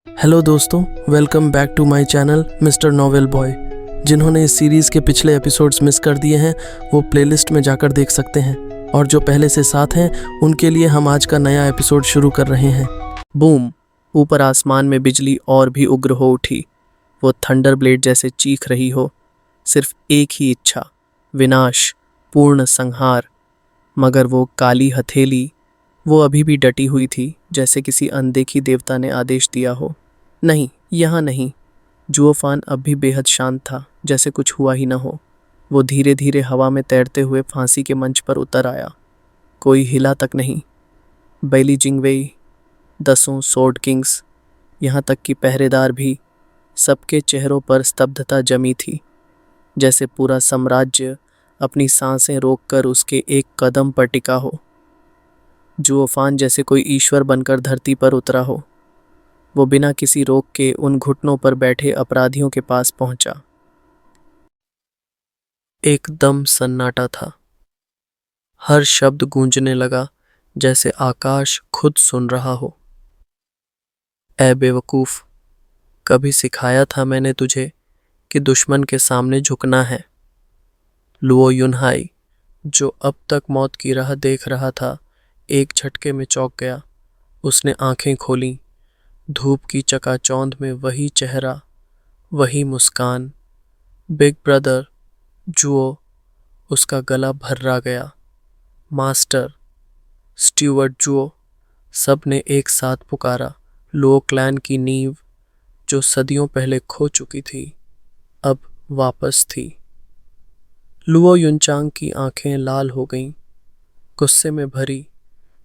Hello दोस्तों, welcome back to my channel mister novel boy. जिन्होंने इस सीरीज़ के पिछले एपिसोड्स मिस कर दिए हैं वो प्लेलिस्ट में जाकर देख सकते हैं, और जो पहले से साथ हैं उनके लिए हम आज का नया एपिसोड शुरू कर रहे हैं। बूम! ऊपर आसमान में बिजली और भी उग्र हो उठी। वो थंडर ब्लेड जैसे चीख रही हो। सिर्फ एक ही इच्छा, विनाश, पूर्ण संहार। मगर वो काली हथेली, वो अभी भी डटी हुई थी, जैसे किसी अनदेखी देवता ने आदेश दिया हो। नहीं, यहाँ नहीं। जुओफान अब भी बेहद शांत था, जैसे कुछ हुआ ही न हो। वो धीरे धीरे हवा में तैरते हुए फांसी के मंच पर उतर आया। कोई हिला तक नहीं। बैली जिंगवेई, 10 सोर्ड किंग्स, यहाँ तक कि पहरेदार भी, सबके चेहरों पर स्तब्धता जमी थी, जैसे पूरा साम्राज्य अपनी सांसें रोककर उसके एक कदम पर टिका हो। जुओफान जैसे कोई ईश्वर बनकर धरती पर उतरा हो। वो बिना किसी रोक के उन घुटनों पर बैठे अपराधियों के पास पहुंचा। एकदम सन्नाटा था। हर शब्द गूंजने लगा, जैसे आकाश खुद सुन रहा हो। ऐ बेवकूफ, कभी सिखाया था मैंने तुझे कि दुश्मन के सामने झुकना है। लुओ युनहाई, जो अब तक मौत की राह देख रहा था, एक झटके में चौंक गया। उसने आंखें खोलीं। धूप की चकाचौंध में वही चेहरा, वही मुस्कान। बिग ब्रदर जुओ, उसका गला भर्रा गया। मास्टर, स्टीवर्ट जुओ, सब ने एक साथ पुकारा। लो क्लैन की नींव, जो सदियों पहले खो चुकी थी, अब वापस थी। लुओ युनचांग की आंखें लाल हो गईं, गुस्से में भरी,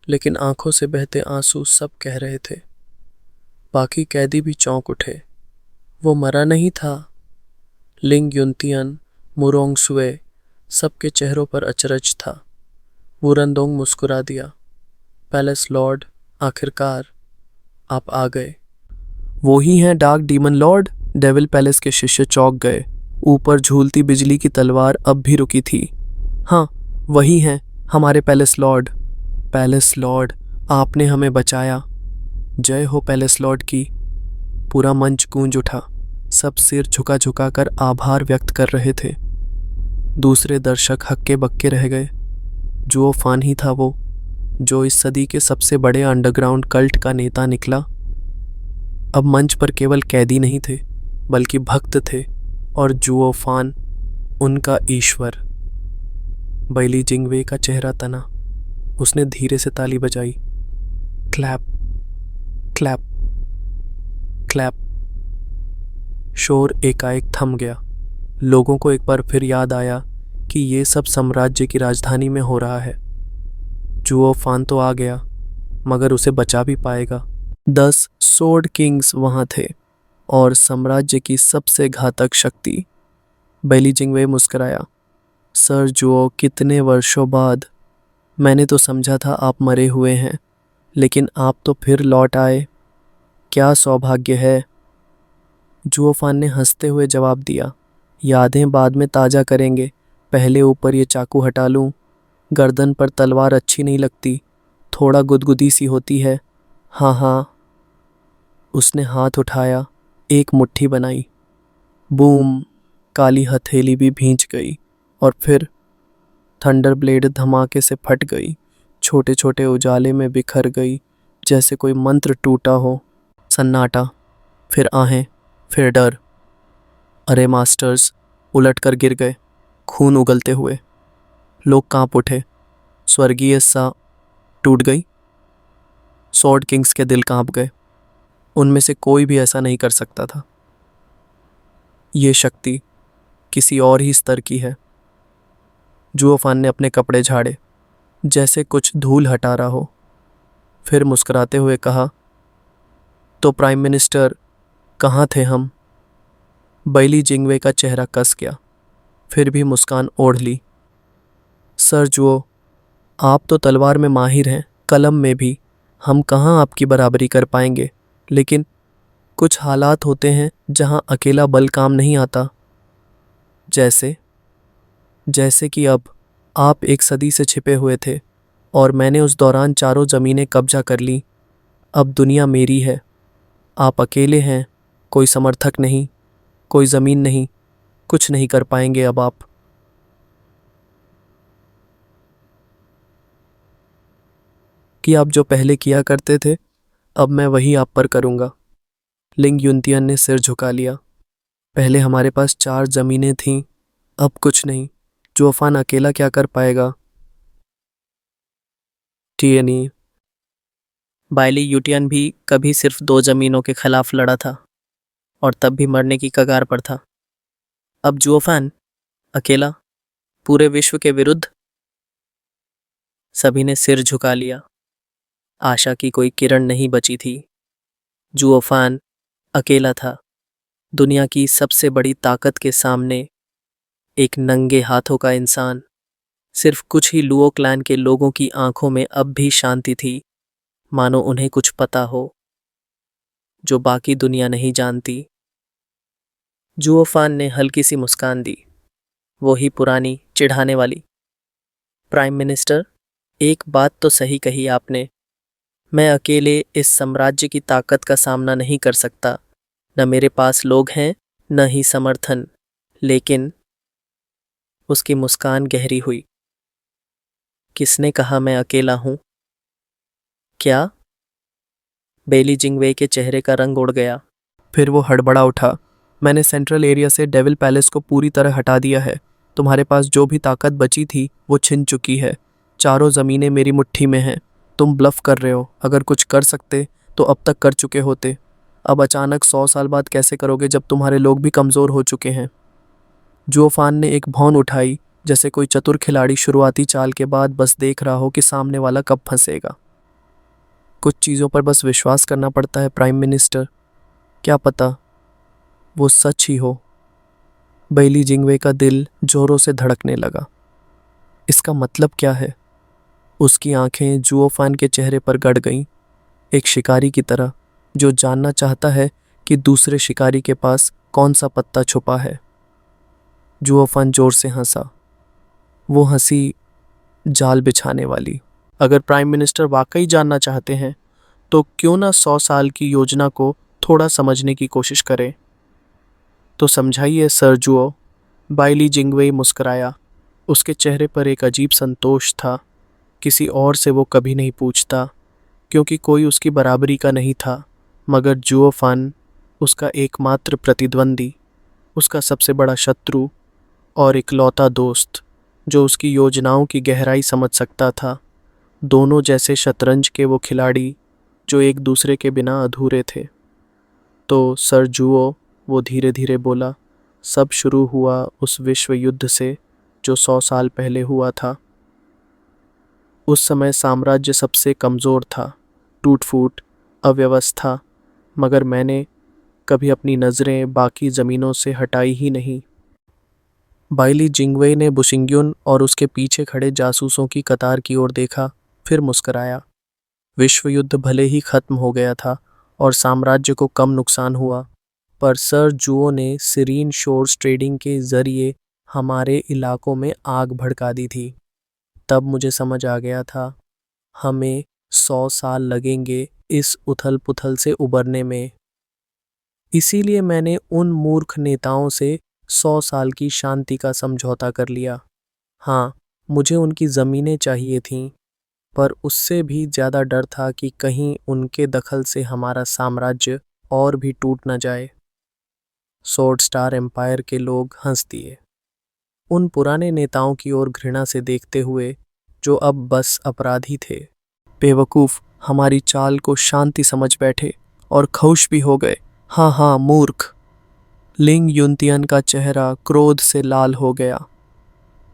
लेकिन आंखों से बहते आंसू सब कह रहे थे। बाकी कैदी भी चौंक उठे। वो मरा नहीं था। लिंग युनतियन, मुरोंगसुए, सबके चेहरों पर अचरज था। वुरंदोंग मुस्कुरा दिया। पैलेस लॉर्ड, आखिरकार आप आ गए। वो ही हैं dark demon Lord? Devil palace के शिष्य चौंक गए। ऊपर झूलती बिजली की तलवार अब भी रुकी थी। हाँ, वही हैं हमारे पैलेस लॉर्ड। पैलेस लॉर्ड, आपने हमें बचाया। जय हो पैलेस लॉर्ड की। पूरा मंच गूंज उठा। सब सिर झुका झुका कर आभार व्यक्त कर रहे थे। दूसरे दर्शक हक्के बक्के रह गए। जुओफान ही था वो, जो इस सदी के सबसे बड़े अंडरग्राउंड कल्ट का नेता निकला। अब मंच पर केवल कैदी नहीं थे, बल्कि भक्त थे, और जुओफान उनका ईश्वर। बैली जिंगवे का चेहरा तना। उसने धीरे से ताली बजाई। Clap, clap, clap. शोर एकाएक थम गया। लोगों को एक बार फिर याद आया कि ये सब साम्राज्य की राजधानी में हो रहा है। जुओफान तो आ गया, मगर उसे बचा भी पाएगा। 10 सोर्ड किंग्स वहां थे, और साम्राज्य की सबसे घातक शक्ति। बैली जिंगवे मुस्कुराया। सर जुओ, कितने वर्षों बाद। मैंने तो समझा था आप मरे हुए हैं, लेकिन आप तो फिर लौट आए। क्या सौभाग्य है। जुओफान ने हंसते हुए जवाब दिया। यादें बाद में ताज़ा करेंगे, पहले ऊपर ये चाकू हटा लूं। गर्दन पर तलवार अच्छी नहीं लगती, थोड़ा गुदगुदी सी होती है। हाँ हाँ। उसने हाथ उठाया, एक मुट्ठी बनाई। बूम! काली हथेली भी भींच गई, और फिर थंडर ब्लेड धमाके से फट गई। छोटे छोटे उजाले में बिखर गई, जैसे कोई मंत्र टूटा हो। सन्नाटा, फिर आहें, फिर डर। अरे मास्टर्स उलट कर गिर गए, खून उगलते हुए। लोग कांप उठे। स्वर्गीय सा टूट गई। सॉर्ड किंग्स के दिल कांप गए। उनमें से कोई भी ऐसा नहीं कर सकता था। ये शक्ति किसी और ही स्तर की है। जुओफान ने अपने कपड़े झाड़े, जैसे कुछ धूल हटा रहा हो। फिर मुस्कुराते हुए कहा, तो प्राइम मिनिस्टर, कहाँ थे हम? बैली जिंगवे का चेहरा कस गया, फिर भी मुस्कान ओढ़ ली। सर जुओ, आप तो तलवार में माहिर हैं, कलम में भी। हम कहाँ आपकी बराबरी कर पाएंगे, लेकिन कुछ हालात होते हैं जहाँ अकेला बल काम नहीं आता। जैसे जैसे कि अब आप एक सदी से छिपे हुए थे, और मैंने उस दौरान चारों ज़मीनें कब्जा कर ली। अब दुनिया मेरी है। आप अकेले हैं, कोई समर्थक नहीं, कोई ज़मीन नहीं, कुछ नहीं कर पाएंगे अब आप। कि आप जो पहले किया करते थे, अब मैं वही आप पर करूँगा। लिंग युनतियन ने सिर झुका लिया। पहले हमारे पास 4 ज़मीनें थीं, अब कुछ नहीं। जुओफान अकेला क्या कर पाएगा? टीएनई। बाइली यूटियन भी कभी सिर्फ 2 ज़मीनों के खिलाफ लड़ा था और तब भी मरने की कगार पर था। अब जुओफान अकेला पूरे विश्व के विरुद्ध? सभी ने सिर झुका लिया। आशा की कोई किरण नहीं बची थी। जुओफान अकेला था, दुनिया की सबसे बड़ी ताकत के सामने एक नंगे हाथों का इंसान। सिर्फ कुछ ही लुओ क्लैन के लोगों की आंखों में अब भी शांति थी, मानो उन्हें कुछ पता हो जो बाकी दुनिया नहीं जानती। जुओफान ने हल्की सी मुस्कान दी, वो ही पुरानी चिढ़ाने वाली। प्राइम मिनिस्टर, एक बात तो सही कही आपने। मैं अकेले इस साम्राज्य की ताकत का सामना नहीं कर सकता। न मेरे पास लोग हैं, न ही समर्थन। लेकिन उसकी मुस्कान गहरी हुई। किसने कहा मैं अकेला हूं? क्या? बेली जिंगवे के चेहरे का रंग उड़ गया। फिर वो हड़बड़ा उठा। मैंने सेंट्रल एरिया से डेविल पैलेस को पूरी तरह हटा दिया है। तुम्हारे पास जो भी ताकत बची थी वो छिन चुकी है। 4 ज़मीनें मेरी मुट्ठी में हैं। तुम ब्लफ कर रहे हो। अगर कुछ कर सकते तो अब तक कर चुके होते। अब अचानक 100 साल बाद कैसे करोगे जब तुम्हारे लोग भी कमज़ोर हो चुके हैं? जुओफान ने एक भौं उठाई, जैसे कोई चतुर खिलाड़ी शुरुआती चाल के बाद बस देख रहा हो कि सामने वाला कब फंसेगा। कुछ चीज़ों पर बस विश्वास करना पड़ता है प्राइम मिनिस्टर। क्या पता वो सच ही हो। बेली जिंगवे का दिल जोरों से धड़कने लगा। इसका मतलब क्या है? उसकी आंखें जुओफान के चेहरे पर गड़ गईं, एक शिकारी की तरह जो जानना चाहता है कि दूसरे शिकारी के पास कौन सा पत्ता छुपा है। जुओफान जोर से हंसा, वो हंसी जाल बिछाने वाली। अगर प्राइम मिनिस्टर वाकई जानना चाहते हैं तो क्यों ना 100 साल की योजना को थोड़ा समझने की कोशिश करें। तो समझाइए सर जुओ। बाइली जिंगवे मुस्कुराया। उसके चेहरे पर एक अजीब संतोष था। किसी और से वो कभी नहीं पूछता, क्योंकि कोई उसकी बराबरी का नहीं था, मगर जुओफान उसका एकमात्र प्रतिद्वंदी, उसका सबसे बड़ा शत्रु और इकलौता दोस्त जो उसकी योजनाओं की गहराई समझ सकता था। दोनों जैसे शतरंज के वो खिलाड़ी जो एक दूसरे के बिना अधूरे थे। तो सर जुओ, वो धीरे धीरे बोला, सब शुरू हुआ उस विश्व युद्ध से जो 100 साल पहले हुआ था। उस समय साम्राज्य सबसे कमज़ोर था, टूट फूट, अव्यवस्था, मगर मैंने कभी अपनी नज़रें बाकी ज़मीनों से हटाई ही नहीं। बाइली जिंगवे ने बुशिंग्युन और उसके पीछे खड़े जासूसों की कतार की ओर देखा, फिर मुस्कराया। विश्व युद्ध भले ही खत्म हो गया था और साम्राज्य को कम नुकसान हुआ, पर सर जुओ ने सीरीन शोर्स ट्रेडिंग के जरिए हमारे इलाकों में आग भड़का दी थी। तब मुझे समझ आ गया था, हमें 100 साल लगेंगे इस उथल पुथल से उबरने में। इसीलिए मैंने उन मूर्ख नेताओं से 100 साल की शांति का समझौता कर लिया। हाँ, मुझे उनकी ज़मीनें चाहिए थीं, पर उससे भी ज़्यादा डर था कि कहीं उनके दखल से हमारा साम्राज्य और भी टूट न जाए। स्वॉर्ड स्टार एम्पायर के लोग हंस दिए, उन पुराने नेताओं की ओर घृणा से देखते हुए जो अब बस अपराधी थे। बेवकूफ़, हमारी चाल को शांति समझ बैठे और खुश भी हो गए। हाँ हाँ, मूर्ख। लिंग युनतियन का चेहरा क्रोध से लाल हो गया।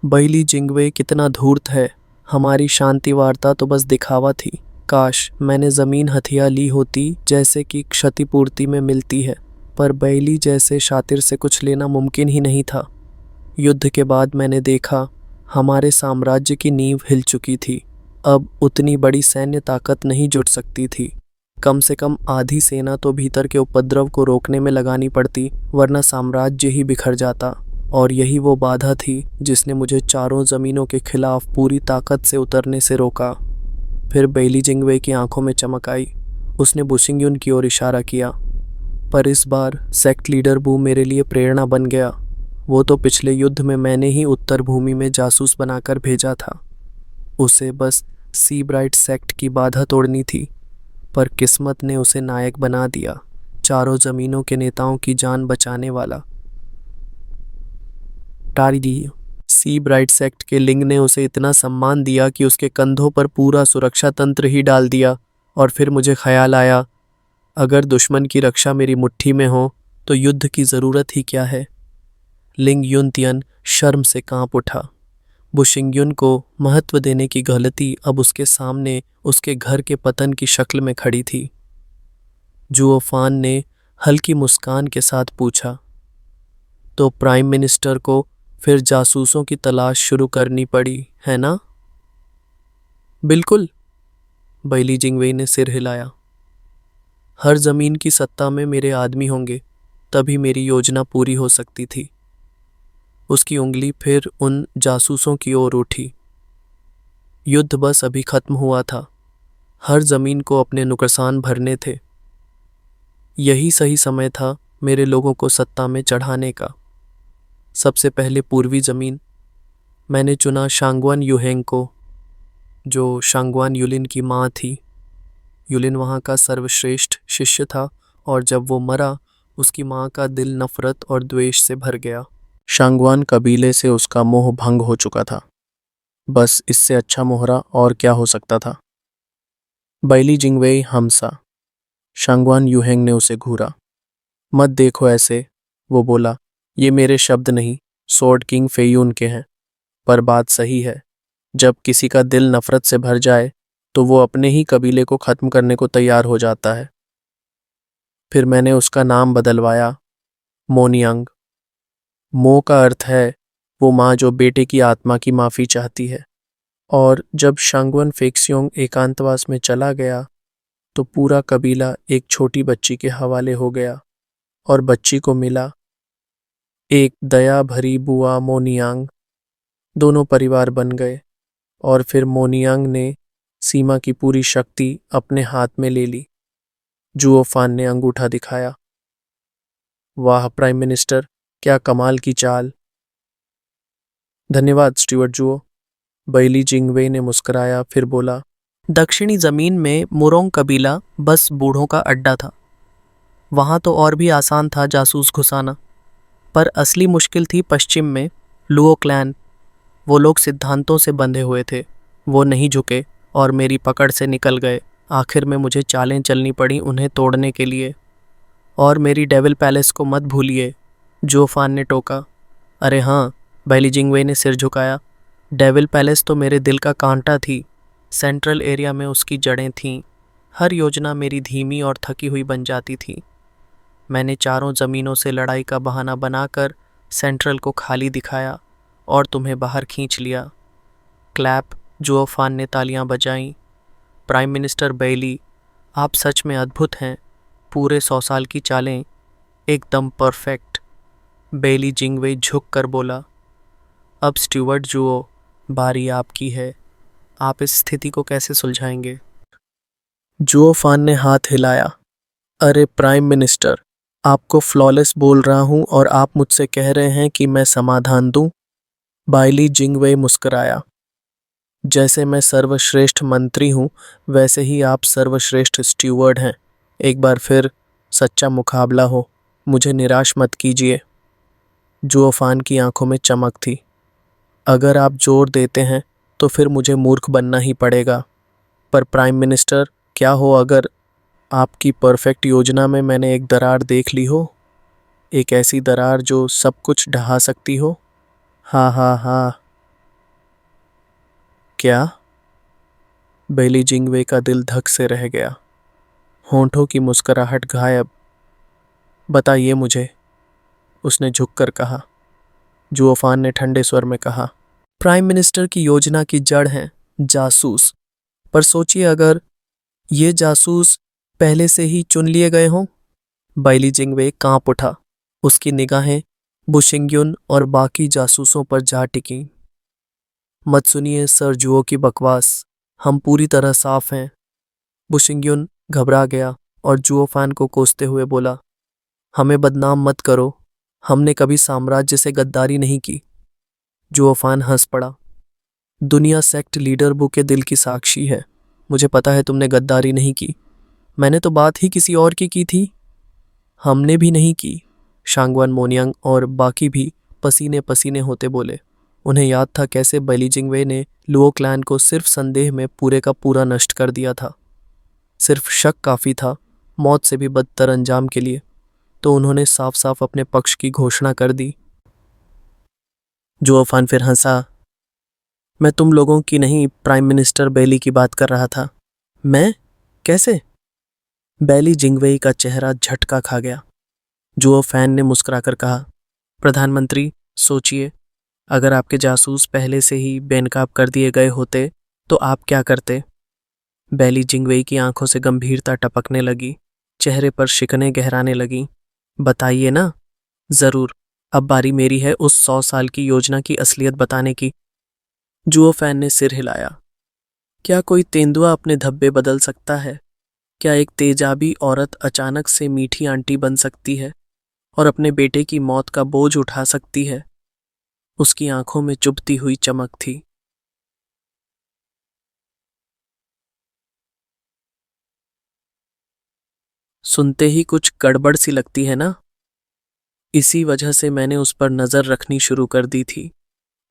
बैली जिंगवे कितना धूर्त है। हमारी शांति वार्ता तो बस दिखावा थी। काश मैंने ज़मीन हथिया ली होती जैसे कि क्षतिपूर्ति में मिलती है, पर बैली जैसे शातिर से कुछ लेना मुमकिन ही नहीं था। युद्ध के बाद मैंने देखा, हमारे साम्राज्य की नींव हिल चुकी थी। अब उतनी बड़ी सैन्य ताकत नहीं जुट सकती थी। कम से कम आधी सेना तो भीतर के उपद्रव को रोकने में लगानी पड़ती, वरना साम्राज्य ही बिखर जाता। और यही वो बाधा थी जिसने मुझे 4 ज़मीनों के खिलाफ पूरी ताकत से उतरने से रोका। फिर बेली जिंगवे की आंखों में चमक आई। उसने बुशिंगयुन की ओर इशारा किया। पर इस बार सेक्ट लीडर बू मेरे लिए प्रेरणा बन गया। वो तो पिछले युद्ध में मैंने ही उत्तर भूमि में जासूस बनाकर भेजा था। उसे बस सी ब्राइट सेक्ट की बाधा तोड़नी थी, पर किस्मत ने उसे नायक बना दिया, चारों जमीनों के नेताओं की जान बचाने वाला। टारी सी ब्राइट सेक्ट के लिंग ने उसे इतना सम्मान दिया कि उसके कंधों पर पूरा सुरक्षा तंत्र ही डाल दिया। और फिर मुझे ख्याल आया, अगर दुश्मन की रक्षा मेरी मुट्ठी में हो तो युद्ध की ज़रूरत ही क्या है। लिंग युनतियन शर्म से कांप उठा। बुशिंगयुन को महत्व देने की गलती अब उसके सामने उसके घर के पतन की शक्ल में खड़ी थी। जुओफान ने हल्की मुस्कान के साथ पूछा, तो प्राइम मिनिस्टर को फिर जासूसों की तलाश शुरू करनी पड़ी, है ना? बिल्कुल, बैली जिंगवेई ने सिर हिलाया। हर जमीन की सत्ता में मेरे आदमी होंगे, तभी मेरी योजना पूरी हो सकती थी। उसकी उंगली फिर उन जासूसों की ओर उठी। युद्ध बस अभी खत्म हुआ था। हर जमीन को अपने नुकसान भरने थे। यही सही समय था मेरे लोगों को सत्ता में चढ़ाने का। सबसे पहले पूर्वी जमीन। मैंने चुना शांगवान युहेंग को, जो शांगवान युलिन की माँ थी। युलिन वहाँ का सर्वश्रेष्ठ शिष्य था, और जब वो मरा उसकी माँ का दिल नफरत और द्वेष से भर गया। शांगवान कबीले से उसका मोह भंग हो चुका था। बस इससे अच्छा मोहरा और क्या हो सकता था। बैली जिंगवेई हमसा। शांगवान युहेंग ने उसे घूरा। मत देखो ऐसे, वो बोला। ये मेरे शब्द नहीं, स्वॉर्ड किंग फेयून के हैं। पर बात सही है, जब किसी का दिल नफरत से भर जाए तो वो अपने ही कबीले को खत्म करने को तैयार हो जाता है। फिर मैंने उसका नाम बदलवाया, मोनियांग। मो का अर्थ है वो माँ जो बेटे की आत्मा की माफ़ी चाहती है। और जब शांगवन फेक्सियोंग एकांतवास में चला गया तो पूरा कबीला एक छोटी बच्ची के हवाले हो गया, और बच्ची को मिला एक दया भरी बुआ मोनियांग। दोनों परिवार बन गए, और फिर मोनियांग ने सीमा की पूरी शक्ति अपने हाथ में ले ली। जुओफान ने अंगूठा दिखाया। वाह प्राइम मिनिस्टर, क्या कमाल की चाल। धन्यवाद स्टीवर्ट जुओ। बैली जिंगवे ने मुस्कुराया, फिर बोला, दक्षिणी जमीन में मुरोंग कबीला बस बूढ़ों का अड्डा था। वहां तो और भी आसान था जासूस घुसाना, पर असली मुश्किल थी पश्चिम में लुओ क्लैन। वो लोग सिद्धांतों से बंधे हुए थे। वो नहीं झुके और मेरी पकड़ से निकल गए। आखिर में मुझे चालें चलनी पड़ी उन्हें तोड़ने के लिए। और मेरी डेविल पैलेस को मत भूलिए, जोफान ने टोका। अरे हाँ, बैली जिंगवे ने सिर झुकाया। डेविल पैलेस तो मेरे दिल का कांटा थी। सेंट्रल एरिया में उसकी जड़ें थीं। हर योजना मेरी धीमी और थकी हुई बन जाती थी। मैंने चारों ज़मीनों से लड़ाई का बहाना बनाकर सेंट्रल को खाली दिखाया और तुम्हें बाहर खींच लिया। क्लैप, जुओफान ने तालियां बजाईं। प्राइम मिनिस्टर बैली, आप सच में अद्भुत हैं। पूरे 100 साल की चालें, एकदम परफेक्ट। बैली जिंगवे झुक कर बोला। अब स्टीवर्ट जुओ, बारी आपकी है। आप इस स्थिति को कैसे सुलझाएंगे? जुओफान ने हाथ हिलाया। अरे प्राइम मिनिस्टर, आपको फ्लॉलेस बोल रहा हूं और आप मुझसे कह रहे हैं कि मैं समाधान दूं? बैली जिंगवे मुस्कुराया। जैसे मैं सर्वश्रेष्ठ मंत्री हूं, वैसे ही आप सर्वश्रेष्ठ स्टीवर्ड हैं। एक बार फिर सच्चा मुकाबला हो, मुझे निराश मत कीजिए। जुओफान की आंखों में चमक थी। अगर आप जोर देते हैं तो फिर मुझे मूर्ख बनना ही पड़ेगा। पर प्राइम मिनिस्टर, क्या हो अगर आपकी परफेक्ट योजना में मैंने एक दरार देख ली हो? एक ऐसी दरार जो सब कुछ ढहा सकती हो। हाँ हाँ हाँ। क्या? बैली जिंगवे का दिल धक से रह गया। होंठों की मुस्कुराहट गायब। बताइए मुझे, उसने झुककर कहा। जुओफान ने ठंडे स्वर में कहा, प्राइम मिनिस्टर की योजना की जड़ है जासूस। पर सोचिए, अगर ये जासूस पहले से ही चुन लिए गए हों। बैली जिंगवे कांप उठा। उसकी निगाहें बुशिंगयुन और बाकी जासूसों पर जा टिकीं। मत सुनिए सर जुओ की बकवास, हम पूरी तरह साफ हैं। बुशिंगयुन घबरा गया और जुओफान को कोसते हुए बोला, हमें बदनाम मत करो, हमने कभी साम्राज्य से गद्दारी नहीं की। जुओफान हंस पड़ा। दुनिया सेक्ट लीडर बू के दिल की साक्षी है, मुझे पता है तुमने गद्दारी नहीं की। मैंने तो बात ही किसी और की थी। हमने भी नहीं की, शांगवान मोनियांग और बाकी भी पसीने पसीने होते बोले। उन्हें याद था कैसे बैली जिंगवे ने लुओ क्लैन को सिर्फ संदेह में पूरे का पूरा नष्ट कर दिया था। सिर्फ शक काफी था मौत से भी बदतर अंजाम के लिए, तो उन्होंने साफ साफ अपने पक्ष की घोषणा कर दी। जुओफान फिर हंसा। मैं तुम लोगों की नहीं, प्राइम मिनिस्टर बैली की बात कर रहा था। मैं? कैसे? बैली जिंगवेई का चेहरा झटका खा गया। जुओफैन ने मुस्कुराकर कहा, प्रधानमंत्री, सोचिए, अगर आपके जासूस पहले से ही बेनकाब कर दिए गए होते तो आप क्या करते? बैली जिंगवेई की आंखों से गंभीरता टपकने लगी, चेहरे पर शिकने गहराने लगी। बताइए ना। जरूर, अब बारी मेरी है उस 100 साल की योजना की असलियत बताने की। जुओफैन ने सिर हिलाया। क्या कोई तेंदुआ अपने धब्बे बदल सकता है? क्या एक तेजाबी औरत अचानक से मीठी आंटी बन सकती है और अपने बेटे की मौत का बोझ उठा सकती है? उसकी आंखों में चुभती हुई चमक थी। सुनते ही कुछ गड़बड़ सी लगती है ना? इसी वजह से मैंने उस पर नजर रखनी शुरू कर दी थी।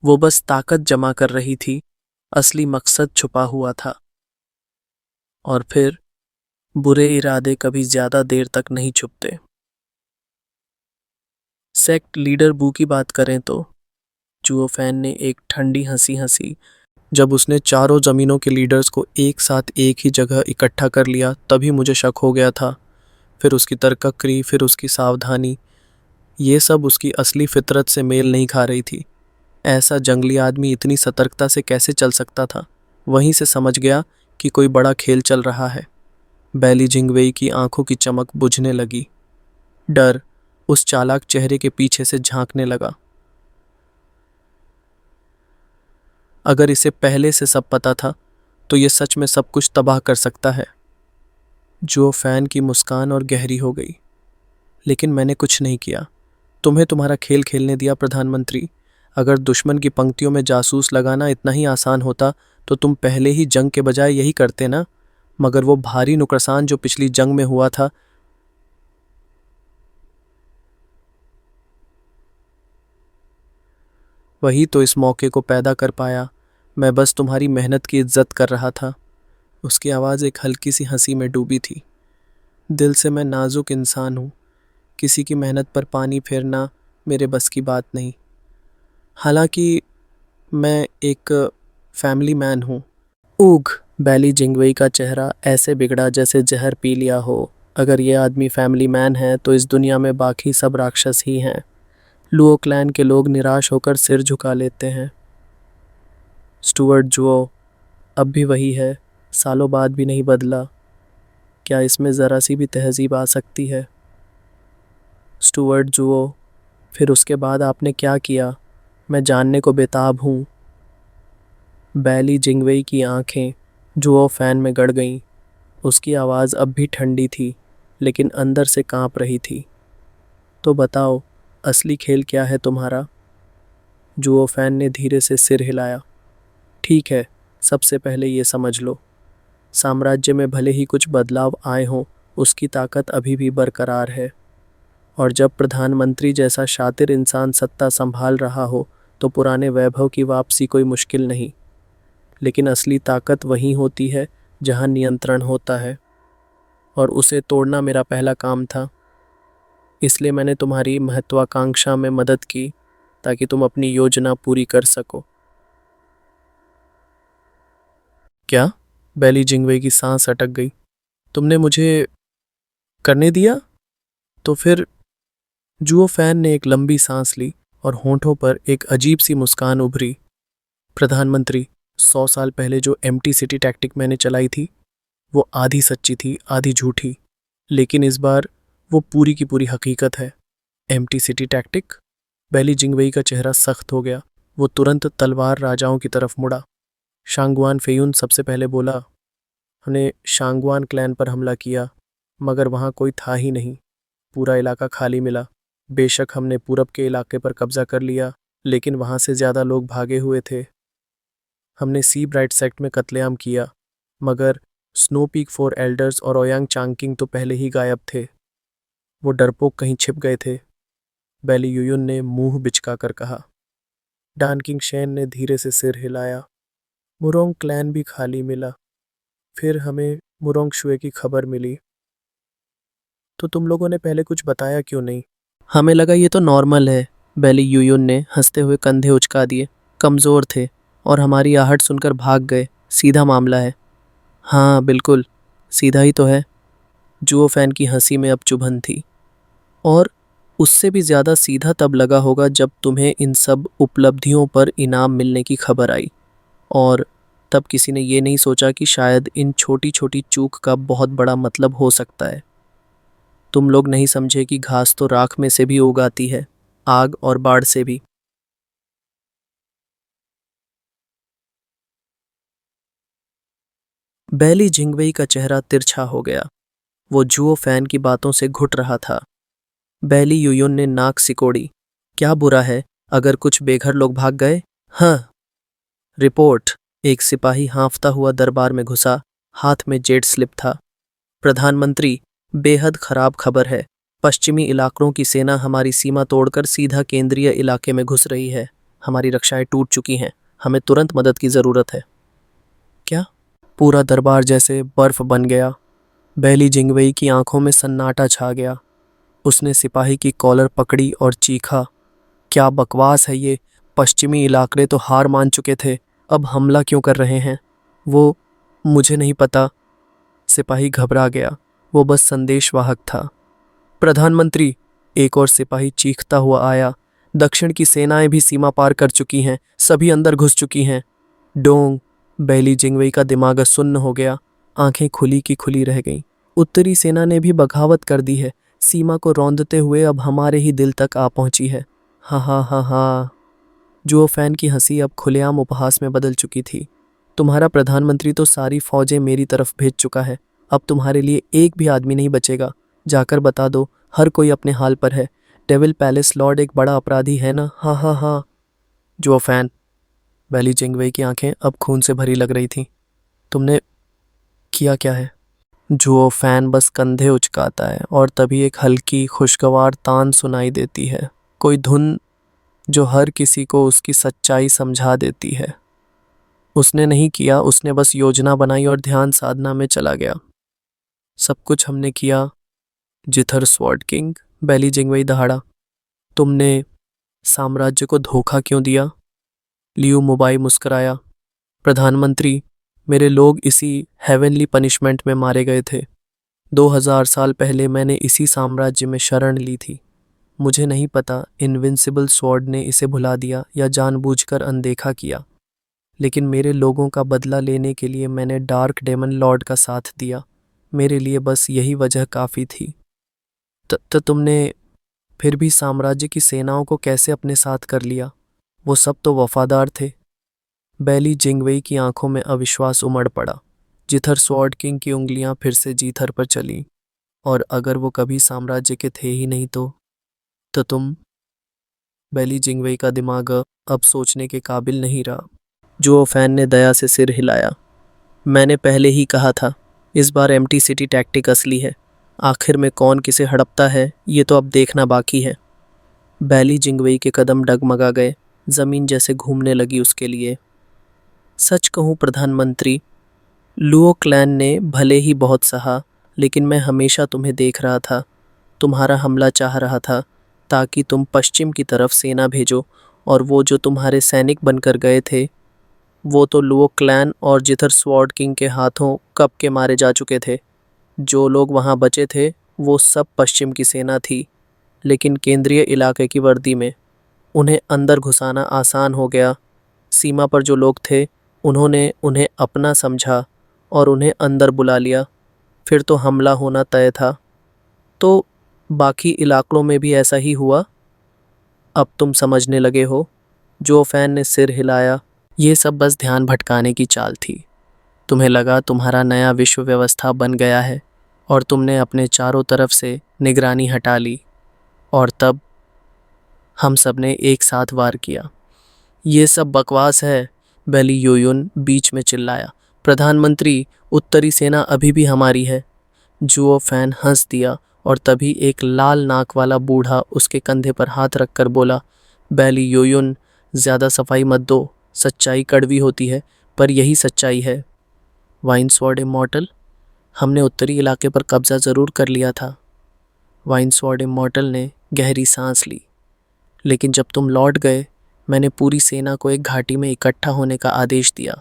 वो बस ताकत जमा कर रही थी, असली मकसद छुपा हुआ था। और फिर बुरे इरादे कभी ज्यादा देर तक नहीं छुपते। सेक्ट लीडर बू की बात करें तो जुओफैन ने एक ठंडी हंसी हंसी। जब उसने चारों जमीनों के लीडर्स को एक साथ एक ही जगह इकट्ठा कर लिया तभी मुझे शक हो गया था। फिर उसकी तरकक्री, फिर उसकी सावधानी, ये सब उसकी असली फितरत से मेल नहीं खा रही थी। ऐसा जंगली आदमी इतनी सतर्कता से कैसे चल सकता था? वहीं से समझ गया कि कोई बड़ा खेल चल रहा है। बैली जिंगवेई की आंखों की चमक बुझने लगी। डर उस चालाक चेहरे के पीछे से झांकने लगा। अगर इसे पहले से सब पता था तो ये सच में सब कुछ तबाह कर सकता है। जो फैन की मुस्कान और गहरी हो गई। लेकिन मैंने कुछ नहीं किया, तुम्हें तुम्हारा खेल खेलने दिया प्रधानमंत्री। अगर दुश्मन की पंक्तियों में जासूस लगाना इतना ही आसान होता तो तुम पहले ही जंग के बजाय यही करते ना। मगर वो भारी नुकसान जो पिछली जंग में हुआ था, वही तो इस मौके को पैदा कर पाया। मैं बस तुम्हारी मेहनत की इज्जत कर रहा था। उसकी आवाज़ एक हल्की सी हंसी में डूबी थी। दिल से मैं नाजुक इंसान हूँ, किसी की मेहनत पर पानी फेरना मेरे बस की बात नहीं। हालांकि मैं एक फैमिली मैन हूँ। ऊग, बैली जिंगवेई का चेहरा ऐसे बिगड़ा जैसे जहर पी लिया हो। अगर ये आदमी फैमिली मैन है तो इस दुनिया में बाकी सब राक्षस ही हैं। लुओ क्लैन के लोग निराश होकर सिर झुका लेते हैं। स्टुअर्ट जुओ अब भी वही है, सालों बाद भी नहीं बदला। क्या इसमें ज़रा सी भी तहजीब आ सकती है? स्टुअर्ट जुओ, फिर उसके बाद आपने क्या किया? मैं जानने को बेताब हूँ। बैली जिंगवेई की आंखें जुओ फैन में गड़ गईं। उसकी आवाज़ अब भी ठंडी थी, लेकिन अंदर से कांप रही थी। तो बताओ, असली खेल क्या है तुम्हारा? जुओ फैन ने धीरे से सिर हिलाया। ठीक है, सबसे पहले ये समझ लो, साम्राज्य में भले ही कुछ बदलाव आए हों, उसकी ताकत अभी भी बरकरार है। और जब प्रधानमंत्री जैसा शातिर इंसान सत्ता संभाल रहा हो तो पुराने वैभव की वापसी कोई मुश्किल नहीं। लेकिन असली ताकत वहीं होती है जहां नियंत्रण होता है, और उसे तोड़ना मेरा पहला काम था। इसलिए मैंने तुम्हारी महत्वाकांक्षा में मदद की ताकि तुम अपनी योजना पूरी कर सको। क्या? बैली जिंगवे की सांस अटक गई। तुमने मुझे करने दिया? तो फिर? जुओ फैन ने एक लंबी सांस ली और होंठों पर एक अजीब सी मुस्कान उभरी। प्रधानमंत्री, 100 साल पहले जो एम्प्टी सिटी टैक्टिक मैंने चलाई थी वो आधी सच्ची थी आधी झूठी, लेकिन इस बार वो पूरी की पूरी हकीकत है। Empty city tactic? Baili Jingwei का चेहरा सख्त हो गया। वो तुरंत तलवार राजाओं की तरफ मुड़ा। शांगुआन फेयुन सबसे पहले बोला, हमने शांगवान क्लैन पर हमला किया, मगर वहाँ कोई था ही नहीं। पूरा इलाका खाली मिला। बेशक हमने पूरब के इलाके पर कब्जा कर लिया, लेकिन वहाँ से ज़्यादा लोग भागे हुए थे। हमने सी ब्राइट सेक्ट में कत्लेआम किया, मगर स्नो पीक फोर एल्डर्स और ओयांग चांगकिंग तो पहले ही गायब थे। वो डरपोक कहीं छिप गए थे, बैली यूयुन ने मुंह बिचका कर कहा। डानकिंग शेन ने धीरे से सिर हिलाया। मुरोंग क्लैन भी खाली मिला। फिर हमें मुरोंग शुए की खबर मिली। तो तुम लोगों ने पहले कुछ बताया क्यों नहीं? हमें लगा ये तो नॉर्मल है, बैली यूयुन ने हंसते हुए कंधे उचका दिए। कमज़ोर थे और हमारी आहट सुनकर भाग गए। सीधा मामला है। हाँ बिल्कुल, सीधा ही तो है। जुओ फैन की हंसी में अब चुभन थी। और उससे भी ज़्यादा सीधा तब लगा होगा जब तुम्हें इन सब उपलब्धियों पर इनाम मिलने की खबर आई, और तब किसी ने ये नहीं सोचा कि शायद इन छोटी छोटी चूक का बहुत बड़ा मतलब हो सकता है। तुम लोग नहीं समझे कि घास तो राख में से भी उग आती है, आग और बाढ़ से भी। बैली जिंगवई का चेहरा तिरछा हो गया। वो जुओ फैन की बातों से घुट रहा था। बैली यूयुन ने नाक सिकोड़ी। क्या बुरा है अगर कुछ बेघर लोग भाग गए? हाँ। रिपोर्ट। एक सिपाही हाँफता हुआ दरबार में घुसा। हाथ में जेट स्लिप था। प्रधानमंत्री, बेहद खराब खबर है। पश्चिमी इलाकों की सेना हमारी सीमा तोड़कर सीधा केंद्रीय इलाके में घुस रही है। हमारी रक्षाएं टूट चुकी हैं। हमें तुरंत मदद की जरूरत है। क्या? पूरा दरबार जैसे बर्फ बन गया। बैली जिंगवई की आंखों में सन्नाटा छा गया। उसने सिपाही की कॉलर पकड़ी और चीखा, क्या बकवास है ये? पश्चिमी इलाके तो हार मान चुके थे, अब हमला क्यों कर रहे हैं? वो, मुझे नहीं पता। सिपाही घबरा गया। वो बस संदेशवाहक था। प्रधानमंत्री, एक और सिपाही चीखता हुआ आया, दक्षिण की सेनाएं भी सीमा पार कर चुकी हैं, सभी अंदर घुस चुकी हैं। डोंग। बैली जिंगवई का दिमाग सुन्न हो गया। आंखें खुली की खुली रह गईं। उत्तरी सेना ने भी बगावत कर दी है। सीमा को रौंदते हुए अब हमारे ही दिल तक आ पहुंची है। हाँ हाँ हाँ हाँ। जुओ फैन की हंसी अब खुलेआम उपहास में बदल चुकी थी। तुम्हारा प्रधानमंत्री तो सारी फौजें मेरी तरफ भेज चुका है। अब तुम्हारे लिए एक भी आदमी नहीं बचेगा। जाकर बता दो, हर कोई अपने हाल पर है। डेविल पैलेस लॉर्ड एक बड़ा अपराधी है ना? हाँ हाँ हाँ। जुओ फैन। बैली जिंगवई की आंखें अब खून से भरी लग रही थीं। तुमने किया क्या है? जुओ फैन बस कंधे उचकाता है और तभी एक हल्की खुशगवार तान सुनाई देती है, कोई धुन जो हर किसी को उसकी सच्चाई समझा देती है। उसने नहीं किया, उसने बस योजना बनाई और ध्यान साधना में चला गया। सब कुछ हमने किया। Zither sword king. Baili Jingwei दहाड़ा। तुमने साम्राज्य को धोखा क्यों दिया? लियू मुबाई मुस्कराया। प्रधानमंत्री, मेरे लोग इसी हेवनली पनिशमेंट में मारे गए थे। 2000 साल पहले मैंने इसी साम्राज्य में शरण ली थी। मुझे नहीं पता इनविंसिबल स्वॉर्ड ने इसे भुला दिया या जानबूझकर अनदेखा किया, लेकिन मेरे लोगों का बदला लेने के लिए मैंने डार्क डेमन लॉर्ड का साथ दिया। मेरे लिए बस यही वजह काफ़ी थी। तो तुमने फिर भी साम्राज्य की सेनाओं को कैसे अपने साथ कर लिया? वो सब तो वफादार थे। बैली जिंगवई की आंखों में अविश्वास उमड़ पड़ा। जिथर स्वॉर्ड किंग की उंगलियां फिर से जीथर पर चलीं। और अगर वो कभी साम्राज्य के थे ही नहीं तो तुम? बैली जिंगवई का दिमाग अब सोचने के काबिल नहीं रहा। जो फैन ने दया से सिर हिलाया। मैंने पहले ही कहा था, इस बार एम्प्टी सिटी टैक्टिक असली है। आखिर में कौन किसे हड़पता है ये तो अब देखना बाकी है। बैली जिंगवई के कदम डगमगा गए। जमीन जैसे घूमने लगी उसके लिए। सच कहूँ प्रधानमंत्री, लुओ क्लैन ने भले ही बहुत सहा, लेकिन मैं हमेशा तुम्हें देख रहा था। तुम्हारा हमला चाह रहा था ताकि तुम पश्चिम की तरफ सेना भेजो, और वो जो तुम्हारे सैनिक बनकर गए थे वो तो लुओ क्लैन और जिथर स्वॉर्ड किंग के हाथों कब के मारे जा चुके थे। जो लोग वहाँ बचे थे वो सब पश्चिम की सेना थी, लेकिन केंद्रीय इलाके की वर्दी में। उन्हें अंदर घुसाना आसान हो गया। सीमा पर जो लोग थे उन्होंने उन्हें अपना समझा और उन्हें अंदर बुला लिया। फिर तो हमला होना तय था। तो बाकी इलाकों में भी ऐसा ही हुआ? अब तुम समझने लगे हो? जो फैन ने सिर हिलाया। ये सब बस ध्यान भटकाने की चाल थी। तुम्हें लगा तुम्हारा नया विश्व व्यवस्था बन गया है और तुमने अपने चारों तरफ से निगरानी हटा ली, और तब हम सब ने एक साथ वार किया। ये सब बकवास है, बैली योयुन बीच में चिल्लाया। प्रधानमंत्री, उत्तरी सेना अभी भी हमारी है। जुओ फैन हंस दिया और तभी एक लाल नाक वाला बूढ़ा उसके कंधे पर हाथ रखकर बोला, बैली योयुन, ज्यादा सफाई मत दो, सच्चाई कड़वी होती है पर यही सच्चाई है। वाइनस्वॉर्ड इमॉर्टल, हमने उत्तरी इलाके पर कब्जा जरूर कर लिया था। वाइनस्वॉर्ड इमॉर्टल ने गहरी सांस ली। लेकिन जब तुम लौट गए, मैंने पूरी सेना को एक घाटी में इकट्ठा होने का आदेश दिया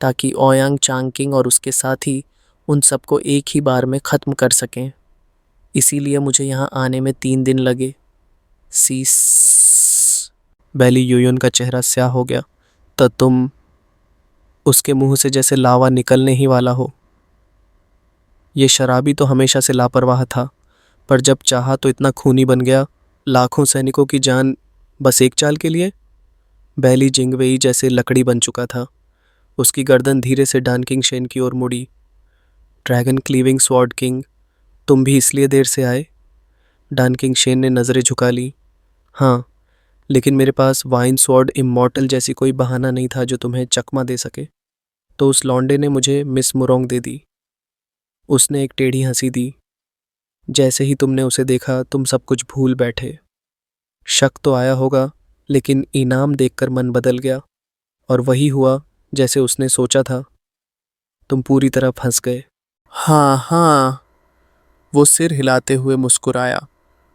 ताकि ओयांग चांगकिंग और उसके साथी उन सबको एक ही बार में ख़त्म कर सकें। इसीलिए मुझे यहाँ आने में 3 दिन लगे। सीस। बैली यूयुन का चेहरा स्याह हो गया। तो तुम, उसके मुंह से जैसे लावा निकलने ही वाला हो। ये शराबी तो हमेशा से लापरवाह था, पर जब चाहा तो इतना खूनी बन गया। लाखों सैनिकों की जान बस एक चाल के लिए। बैली जिंगवेई जैसे लकड़ी बन चुका था। उसकी गर्दन धीरे से डानकिंग शेन की ओर मुड़ी। ड्रैगन क्लीविंग स्वॉर्ड किंग, तुम भी इसलिए देर से आए? डानकिंग शेन ने नज़रें झुका ली। हाँ, लेकिन मेरे पास वाइन स्वॉर्ड इमॉर्टल जैसी कोई बहाना नहीं था जो तुम्हें चकमा दे सके। तो उस लौंडे ने मुझे मिस मुरोंग दे दी। उसने एक टेढ़ी हंसी दी। जैसे ही तुमने उसे देखा तुम सब कुछ भूल बैठे। शक तो आया होगा, लेकिन इनाम देखकर मन बदल गया और वही हुआ जैसे उसने सोचा था। तुम पूरी तरह फंस गए। हाँ हाँ, वो सिर हिलाते हुए मुस्कुराया।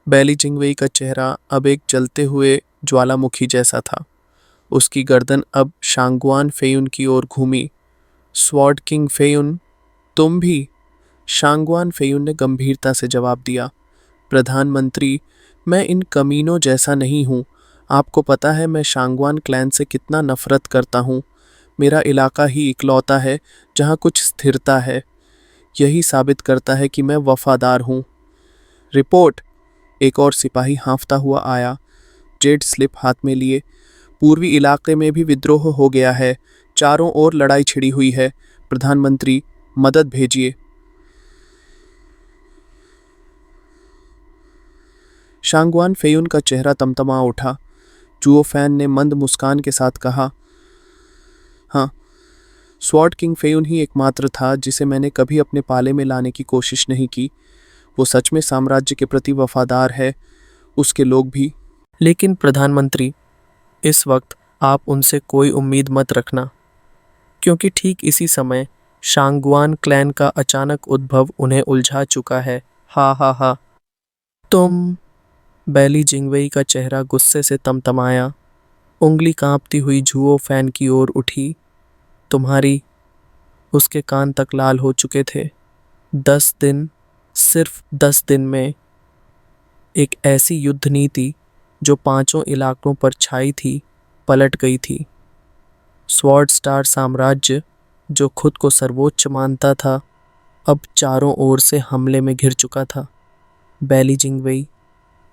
बैली जिंगवेई का चेहरा अब एक जलते हुए ज्वालामुखी जैसा था। उसकी गर्दन अब शांगुआन फेयुन की ओर घूमी। स्वॉर्ड किंग फेयुन, तुम भी? शांगुआन फेयुन ने गंभीरता से जवाब दिया। प्रधानमंत्री, मैं इन कमीनों जैसा नहीं हूँ। आपको पता है मैं शांगुआन क्लैन से कितना नफरत करता हूँ। मेरा इलाका ही इकलौता है जहाँ कुछ स्थिरता है। यही साबित करता है कि मैं वफादार हूँ। रिपोर्ट। एक और सिपाही हाँफता हुआ आया, जेड स्लिप हाथ में लिए। पूर्वी इलाके में भी विद्रोह हो गया है। चारों ओर लड़ाई छिड़ी हुई है। प्रधानमंत्री, मदद भेजिए। शांगुआन फेयुन का चेहरा तमतमा उठा। जुओ फैन ने मंद मुस्कान के साथ कहा, हाँ, स्वॉर्ड किंग फेयुन ही एकमात्र था जिसे मैंने कभी अपने पाले में लाने की कोशिश नहीं की। वो सच में साम्राज्य के प्रति वफादार है, उसके लोग भी। लेकिन प्रधानमंत्री, इस वक्त आप उनसे कोई उम्मीद मत रखना, क्योंकि ठीक इसी समय शांगुआन क्लैन का अचानक उद्भव उन्हें उलझा चुका है। हा हा हा। तुम? बैली जिंगवेई का चेहरा गुस्से से तमतमाया। उंगली कांपती हुई जुओ फैन की ओर उठी। तुम्हारी? उसके कान तक लाल हो चुके थे। 10 दिन, सिर्फ 10 दिन में एक ऐसी युद्ध नीति जो 5 इलाकों पर छाई थी पलट गई थी। स्वॉर्ड स्टार साम्राज्य जो खुद को सर्वोच्च मानता था, अब चारों ओर से हमले में घिर चुका था। बैली जिंगवेई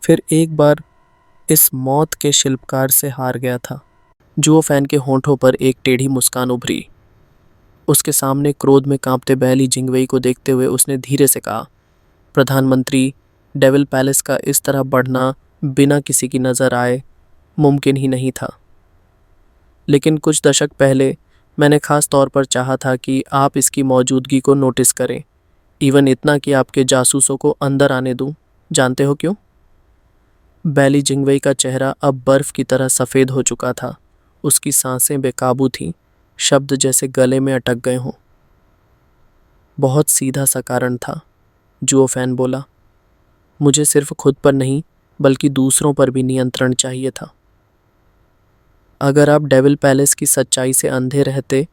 फिर एक बार इस मौत के शिल्पकार से हार गया था। जुओ फैन के होंठों पर एक टेढ़ी मुस्कान उभरी। उसके सामने क्रोध में कांपते बैली जिंगवेई को देखते हुए उसने धीरे से कहा, प्रधानमंत्री, डेविल पैलेस का इस तरह बढ़ना बिना किसी की नज़र आए मुमकिन ही नहीं था। लेकिन कुछ दशक पहले मैंने खास तौर पर चाहा था कि आप इसकी मौजूदगी को नोटिस करें, इवन इतना कि आपके जासूसों को अंदर आने दूं। जानते हो क्यों? बैली जिंगवेई का चेहरा अब बर्फ की तरह सफ़ेद हो चुका था। उसकी सांसें बेकाबू थीं, शब्द जैसे गले में अटक गए हों। बहुत सीधा सा कारण था, जुओ फैन बोला। मुझे सिर्फ खुद पर नहीं बल्कि दूसरों पर भी नियंत्रण चाहिए था। अगर आप डेविल पैलेस की सच्चाई से अंधे रहते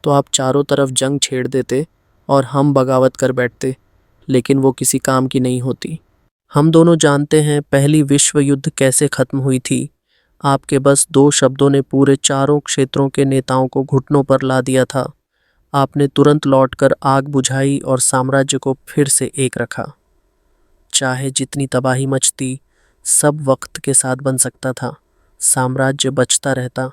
तो आप चारों तरफ जंग छेड़ देते और हम बगावत कर बैठते, लेकिन वो किसी काम की नहीं होती। हम दोनों जानते हैं पहली विश्व युद्ध कैसे खत्म हुई थी। आपके बस 2 शब्दों ने पूरे चारों क्षेत्रों के नेताओं को घुटनों पर ला दिया था। आपने तुरंत लौटकर आग बुझाई और साम्राज्य को फिर से एक रखा। चाहे जितनी तबाही मचती, सब वक्त के साथ बन सकता था, साम्राज्य बचता रहता।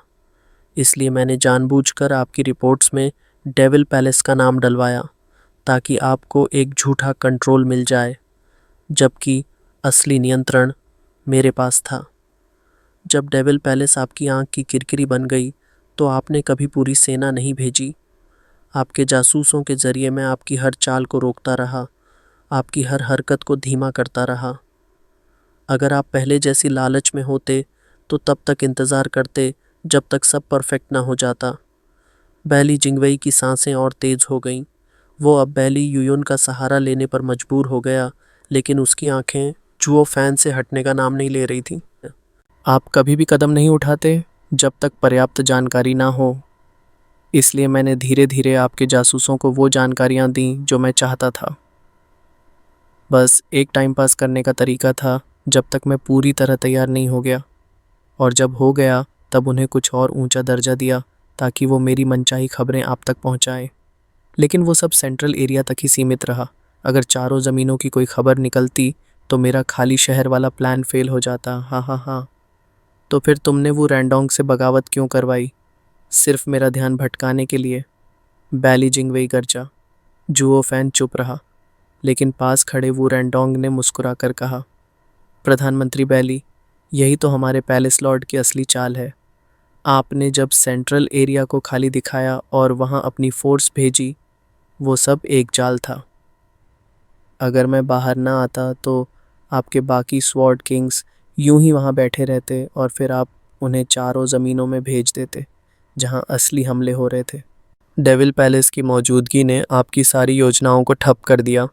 इसलिए मैंने जानबूझकर आपकी रिपोर्ट्स में डेविल पैलेस का नाम डलवाया ताकि आपको एक झूठा कंट्रोल मिल जाए, जबकि असली नियंत्रण मेरे पास था। जब डेविल पैलेस आपकी आंख की किरकिरी बन गई तो आपने कभी पूरी सेना नहीं भेजी। आपके जासूसों के जरिए मैं आपकी हर चाल को रोकता रहा, आपकी हर हरकत को धीमा करता रहा। अगर आप पहले जैसी लालच में होते तो तब तक इंतज़ार करते जब तक सब परफेक्ट ना हो जाता। बैली जिंगवेई की सांसें और तेज हो गईं। वो अब बैली यूयुन का सहारा लेने पर मजबूर हो गया, लेकिन उसकी आंखें जुओ फैन से हटने का नाम नहीं ले रही थीं। आप कभी भी कदम नहीं उठाते जब तक पर्याप्त जानकारी ना हो, इसलिए मैंने धीरे धीरे आपके जासूसों को वो जानकारियाँ दी जो मैं चाहता था। बस एक टाइम पास करने का तरीका था जब तक मैं पूरी तरह तैयार नहीं हो गया, और जब हो गया तब उन्हें कुछ और ऊंचा दर्जा दिया ताकि वो मेरी मनचाही खबरें आप तक पहुंचाएं। लेकिन वो सब सेंट्रल एरिया तक ही सीमित रहा। अगर चारों ज़मीनों की कोई खबर निकलती तो मेरा खाली शहर वाला प्लान फेल हो जाता। हाँ हाँ हाँ। तो फिर तुमने वो रैंडोंग से बगावत क्यों करवाई? सिर्फ मेरा ध्यान भटकाने के लिए? बैली जिंगवेई गरजा। जुओ फैन चुप रहा, लेकिन पास खड़े वो रैंडोंग ने मुस्कुरा कर कहा, प्रधानमंत्री बैली, यही तो हमारे पैलेस लॉर्ड की असली चाल है। आपने जब सेंट्रल एरिया को खाली दिखाया और वहाँ अपनी फोर्स भेजी, वो सब एक जाल था। अगर मैं बाहर ना आता तो आपके बाकी स्वॉर्ड किंग्स यूं ही वहाँ बैठे रहते और फिर आप उन्हें चारों ज़मीनों में भेज देते जहाँ असली हमले हो रहे थे। डेविल पैलेस की मौजूदगी ने आपकी सारी योजनाओं को ठप कर दिया।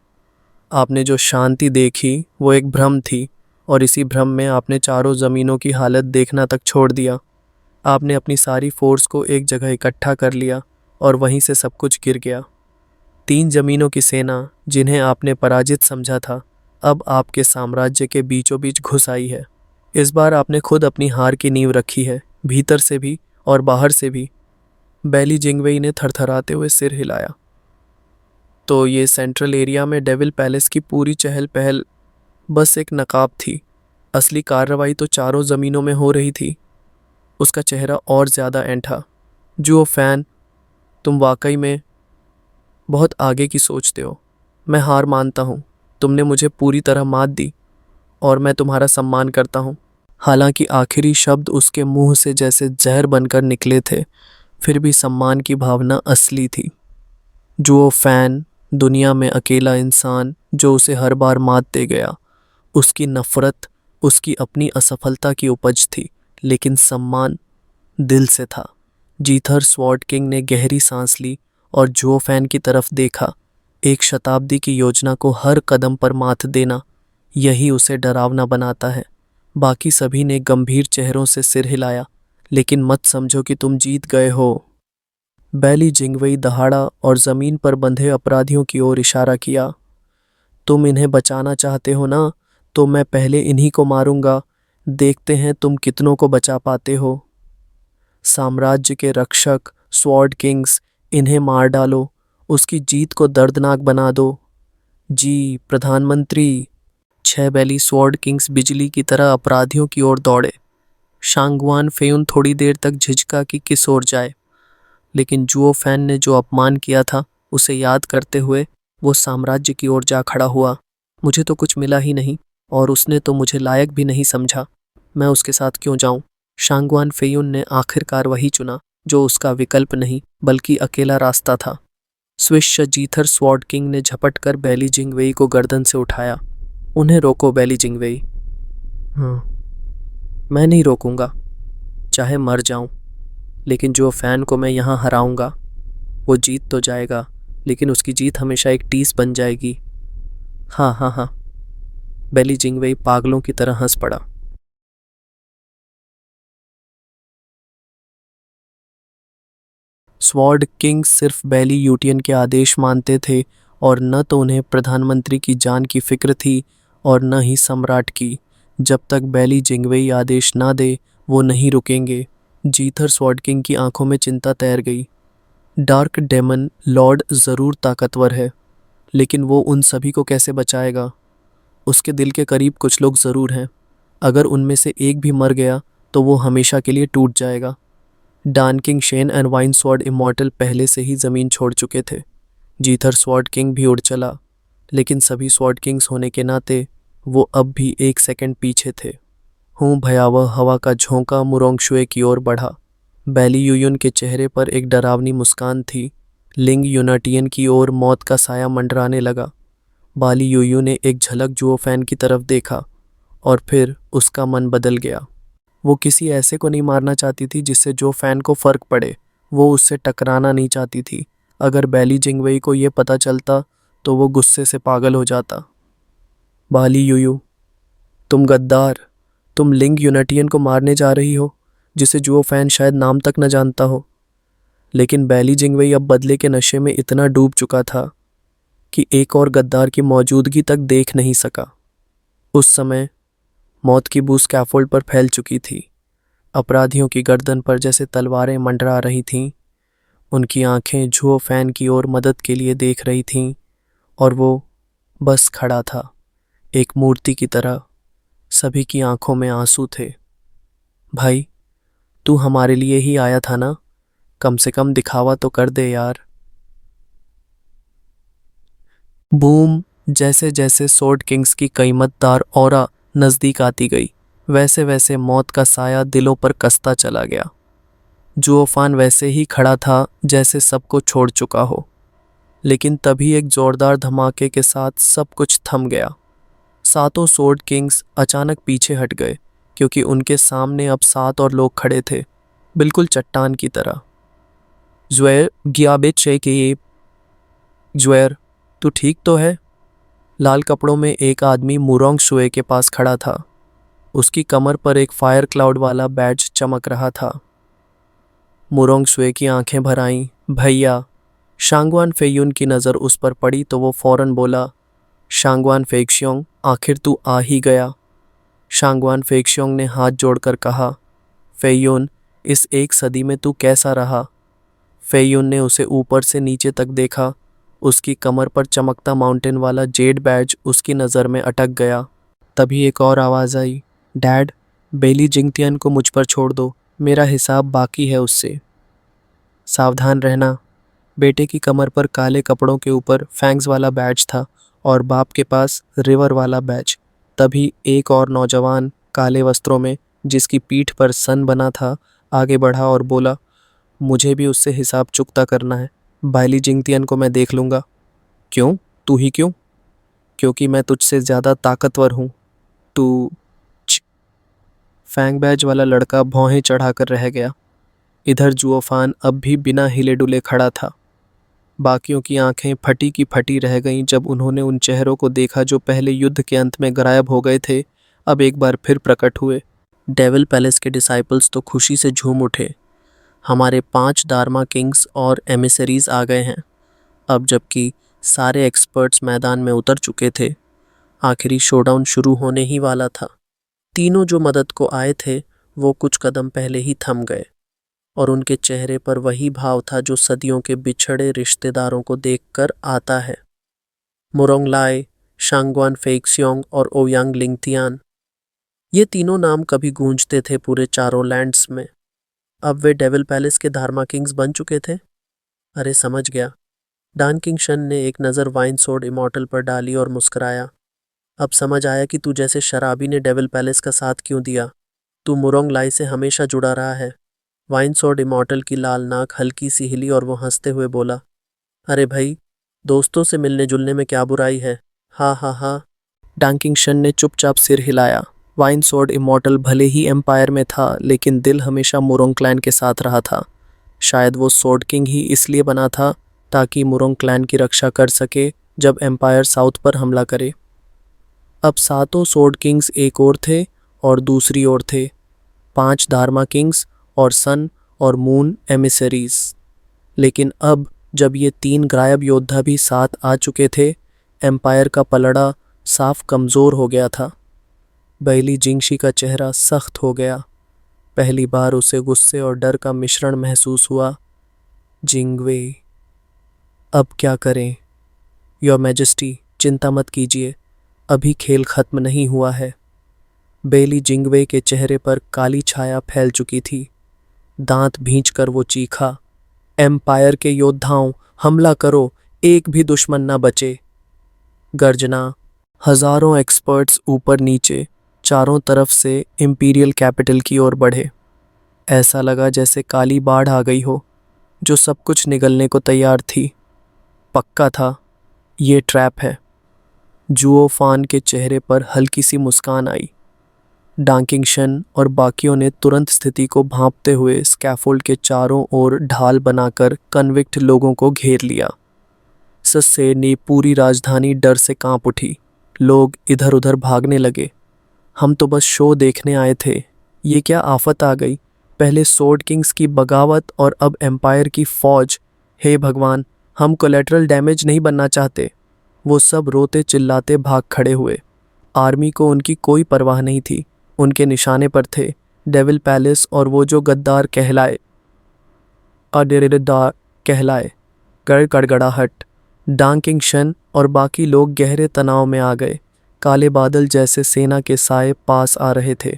आपने जो शांति देखी वो एक भ्रम थी, और इसी भ्रम में आपने चारों ज़मीनों की हालत देखना तक छोड़ दिया। आपने अपनी सारी फोर्स को एक जगह इकट्ठा कर लिया और वहीं से सब कुछ गिर गया। 3 ज़मीनों की सेना जिन्हें आपने पराजित समझा था, अब आपके साम्राज्य के बीचों बीच घुस आई है। इस बार आपने खुद अपनी हार की नींव रखी है, भीतर से भी और बाहर से भी। बैली जिंगवेई ने थरथराते हुए सिर हिलाया। तो ये सेंट्रल एरिया में डेविल पैलेस की पूरी चहल पहल बस एक नकाब थी। असली कार्रवाई तो चारों ज़मीनों में हो रही थी। उसका चेहरा और ज़्यादा ऐंठा। जुओ फैन, तुम वाकई में बहुत आगे की सोचते हो। मैं हार मानता हूँ। तुमने मुझे पूरी तरह मात दी और मैं तुम्हारा सम्मान करता हूँ। हालांकि आखिरी शब्द उसके मुंह से जैसे जहर बनकर निकले थे, फिर भी सम्मान की भावना असली थी। जुओ फैन, दुनिया में अकेला इंसान जो उसे हर बार मात दे गया। उसकी नफरत उसकी अपनी असफलता की उपज थी, लेकिन सम्मान दिल से था। जीथर स्वॉर्ड किंग ने गहरी सांस ली और जुओ फैन की तरफ देखा। एक शताब्दी की योजना को हर कदम पर मात देना, यही उसे डरावना बनाता है। बाकी सभी ने गंभीर चेहरों से सिर हिलाया, लेकिन मत समझो कि तुम जीत गए हो। बैली जिंगवेई दहाड़ा और जमीन पर बंधे अपराधियों की ओर इशारा किया। तुम इन्हें बचाना चाहते हो ना, तो मैं पहले इन्हीं को मारूंगा। देखते हैं तुम कितनों को बचा पाते हो। साम्राज्य के रक्षक स्वॉर्ड किंग्स, इन्हें मार डालो, उसकी जीत को दर्दनाक बना दो। जी प्रधानमंत्री। 6 बैली स्वॉर्ड किंग्स बिजली की तरह अपराधियों की ओर दौड़े। शांगवान फेयुन थोड़ी देर तक झिझका कि किस ओर जाए, लेकिन जुओ फैन ने जो अपमान किया था उसे याद करते हुए वो साम्राज्य की ओर जा खड़ा हुआ। मुझे तो कुछ मिला ही नहीं और उसने तो मुझे लायक भी नहीं समझा। मैं उसके साथ क्यों जाऊं? शांगवान फेयुन ने आखिरकार वही चुना जो उसका विकल्प नहीं बल्कि अकेला रास्ता था। स्विश जीथर स्वॉर्ड किंग ने झपट कर बैली जिंगवेई को गर्दन से उठाया। उन्हें रोको बैली जिंगवेई। मैं नहीं रोकूंगा, चाहे मर जाऊं, लेकिन जो फैन को मैं यहाँ हराऊंगा वो जीत तो जाएगा, लेकिन उसकी जीत हमेशा एक टीस बन जाएगी। हाँ हाँ हाँ। बैली जिंगवेई पागलों की तरह हंस पड़ा। स्वॉर्ड किंग सिर्फ बैली यूटियन के आदेश मानते थे, और न तो उन्हें प्रधानमंत्री की जान की फिक्र थी और न ही सम्राट की। जब तक बैली जिंगवेई आदेश ना दे वो नहीं रुकेंगे। जीथर स्वॉर्ड किंग की आंखों में चिंता तैर गई। डार्क डेमन लॉर्ड ज़रूर ताकतवर है, लेकिन वो उन सभी को कैसे बचाएगा? उसके दिल के करीब कुछ लोग ज़रूर हैं। अगर उनमें से एक भी मर गया तो वो हमेशा के लिए टूट जाएगा। Dan king Shen and wine sword immortal पहले से ही जमीन छोड़ चुके थे। जीथर स्वॉर्ड किंग भी उड़ चला, लेकिन सभी स्वॉर्ड किंग्स होने के नाते वो अब भी एक सेकंड पीछे थे। हूँ भयावह हवा का झोंका मुरोंगशुए की ओर बढ़ा। बैली यूयुन के चेहरे पर एक डरावनी मुस्कान थी। लिंग यूनाटियन की ओर मौत का साया मंडराने लगा। बाली यूयू ने एक झलक जुओ फैन की तरफ देखा और फिर उसका मन बदल गया। वो किसी ऐसे को नहीं मारना चाहती थी जिससे जो फैन को फर्क पड़े। वो उससे टकराना नहीं चाहती थी। अगर बैली जिंगवेई को ये पता चलता तो वो गुस्से से पागल हो जाता। बाली यूयू, तुम गद्दार, तुम लिंग यूनाटियन को मारने जा रही हो जिसे जुओ फैन शायद नाम तक न जानता हो। लेकिन बैली जिंगवेई अब बदले के नशे में इतना डूब चुका था कि एक और गद्दार की मौजूदगी तक देख नहीं सका। उस समय मौत की बू स्कैफोल्ड पर फैल चुकी थी। अपराधियों की गर्दन पर जैसे तलवारें मंडरा रही थीं। उनकी आंखें जुओ फैन की ओर मदद के लिए देख रही थीं और वो बस खड़ा था, एक मूर्ति की तरह। सभी की आंखों में आंसू थे। भाई, तू हमारे लिए ही आया था ना? कम से कम दिखावा तो कर दे यार। बूम! जैसे जैसे स्वॉर्ड किंग्स की कीमतदार ऑरा नजदीक आती गई, वैसे वैसे मौत का साया दिलों पर कसता चला गया। जुओफान वैसे ही खड़ा था जैसे सबको छोड़ चुका हो। लेकिन तभी एक जोरदार धमाके के साथ सब कुछ थम गया। सातों स्वॉर्ड किंग्स अचानक पीछे हट गए, क्योंकि उनके सामने अब 7 और लोग खड़े थे, बिल्कुल चट्टान की तरह। ज़्वेर गियाबेचे के ये ज़्वेर, तू ठीक तो है? लाल कपड़ों में एक आदमी मुरोंग शुए के पास खड़ा था। उसकी कमर पर एक फायर क्लाउड वाला बैज चमक रहा था। मुरोंग शुए की आंखें भर आईं। भैया! शांगवान फेयुन की नज़र उस पर पड़ी तो वो फौरन बोला, शांगवान फेक्शियोंग, आखिर तू आ ही गया। शांगवान फेक्शियोंग ने हाथ जोड़कर कहा, फेयुन, इस एक सदी में तू कैसा रहा? फेयुन ने उसे ऊपर से नीचे तक देखा। उसकी कमर पर चमकता माउंटेन वाला जेड बैज उसकी नज़र में अटक गया। तभी एक और आवाज़ आई, डैड, बेली जिंगतियन को मुझ पर छोड़ दो, मेरा हिसाब बाकी है उससे। सावधान रहना। बेटे की कमर पर काले कपड़ों के ऊपर फैंग्स वाला बैज था और बाप के पास रिवर वाला बैज। तभी एक और नौजवान काले वस्त्रों में, जिसकी पीठ पर सन बना था, आगे बढ़ा और बोला, मुझे भी उससे हिसाब चुकता करना है। बाइली जिंगतियन को मैं देख लूँगा। क्यों? तू ही क्यों? क्योंकि मैं तुझसे ज़्यादा ताकतवर हूँ। तू फैंग बैज वाला लड़का भौहें चढ़ाकर रह गया। इधर जुओफान अब भी बिना हिले डुले खड़ा था। बाकियों की आंखें फटी की फटी रह गईं जब उन्होंने उन चेहरों को देखा जो पहले युद्ध के अंत में गायब हो गए थे, अब एक बार फिर प्रकट हुए। डेविल पैलेस के डिसाइपल्स तो खुशी से झूम उठे। हमारे 5 डार्मा किंग्स और एमिसरीज आ गए हैं। अब जबकि सारे एक्सपर्ट्स मैदान में उतर चुके थे, आखिरी शोडाउन शुरू होने ही वाला था। तीनों जो मदद को आए थे वो कुछ कदम पहले ही थम गए और उनके चेहरे पर वही भाव था जो सदियों के बिछड़े रिश्तेदारों को देखकर आता है। मुरोंग लाई, शांगवान फेक्सियोंग और ओयांग लिंगतियान, ये तीनों नाम कभी गूंजते थे पूरे चारों लैंड्स में। अब वे डेविल पैलेस के धार्मा किंग्स बन चुके थे। अरे समझ गया। डान किंग शन ने एक नज़र वाइन सोर्ड इमॉर्टल पर डाली और मुस्कुराया। अब समझ आया कि तू जैसे शराबी ने डेविल पैलेस का साथ क्यों दिया। तू मुरोंग लाई से हमेशा जुड़ा रहा है। वाइन सोर्ड इमॉर्टल की लाल नाक हल्की सी हिली और वो हंसते हुए बोला, अरे भाई, दोस्तों से मिलने जुलने में क्या बुराई है। हा हा हा। डांकिंग शन ने चुपचाप सिर हिलाया। वाइन सोर्ड इमॉर्टल भले ही एम्पायर में था, लेकिन दिल हमेशा मुरोंग क्लैन के साथ रहा था। शायद वो सोर्ड किंग ही इसलिए बना था ताकि मुरोंग क्लैन की रक्षा कर सके जब एम्पायर साउथ पर हमला करे। अब सातों सोर्ड किंग्स एक ओर थे और दूसरी ओर थे 5 धार्मा किंग्स और सन और मून एमिसरीज। लेकिन अब जब ये 3 गायब योद्धा भी साथ आ चुके थे, एम्पायर का पलड़ा साफ कमज़ोर हो गया था। बैली जिंगशी का चेहरा सख्त हो गया। पहली बार उसे गुस्से और डर का मिश्रण महसूस हुआ। जिंगवे, अब क्या करें? योर मैजेस्टी, चिंता मत कीजिए, अभी खेल खत्म नहीं हुआ है। बेली जिंगवे के चेहरे पर काली छाया फैल चुकी थी। दांत भींचकर वो चीखा, एम्पायर के योद्धाओं, हमला करो, एक भी दुश्मन ना बचे। गर्जना। हजारों एक्सपर्ट्स ऊपर नीचे चारों तरफ से इंपीरियल कैपिटल की ओर बढ़े। ऐसा लगा जैसे काली बाढ़ आ गई हो जो सब कुछ निगलने को तैयार थी। पक्का था ये ट्रैप है। जुओ फान के चेहरे पर हल्की सी मुस्कान आई। डांकिंगशन और बाकियों ने तुरंत स्थिति को भांपते हुए स्कैफोल्ड के चारों ओर ढाल बनाकर कन्विक्ट लोगों को घेर लिया। सस्से ने पूरी राजधानी डर से कांप उठी। लोग इधर उधर भागने लगे। हम तो बस शो देखने आए थे, ये क्या आफत आ गई। पहले सोर्ड किंग्स की बगावत और अब एम्पायर की फौज। हे भगवान, हम कोलेटरल डैमेज नहीं बनना चाहते। वो सब रोते चिल्लाते भाग खड़े हुए। आर्मी को उनकी कोई परवाह नहीं थी। उनके निशाने पर थे डेविल पैलेस और वो जो गद्दार कहलाए अडेरेदार कहलाए। गड़गड़ाहट। डांकिंगशन और बाकी लोग गहरे तनाव में आ गए। काले बादल जैसे सेना के साए पास आ रहे थे।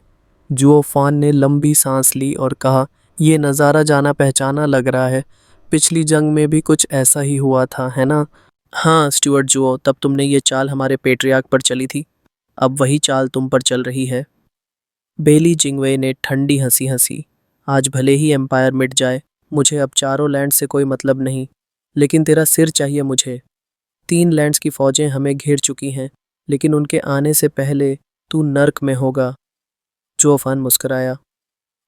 जुओ फान ने लंबी सांस ली और कहा, ये नज़ारा जाना पहचाना लग रहा है। पिछली जंग में भी कुछ ऐसा ही हुआ था, है ना? हाँ स्टुअर्ट जुओ, तब तुमने ये चाल हमारे पेट्रियार्क पर चली थी। अब वही चाल तुम पर चल रही है। बेली जिंगवे ने ठंडी हंसी हंसी। आज भले ही एम्पायर मिट जाए, मुझे अब चारों लैंड से कोई मतलब नहीं, लेकिन तेरा सिर चाहिए मुझे। 3 लैंड्स की फौजें हमें घेर चुकी हैं, लेकिन उनके आने से पहले तू नर्क में होगा। जोफान मुस्कुराया।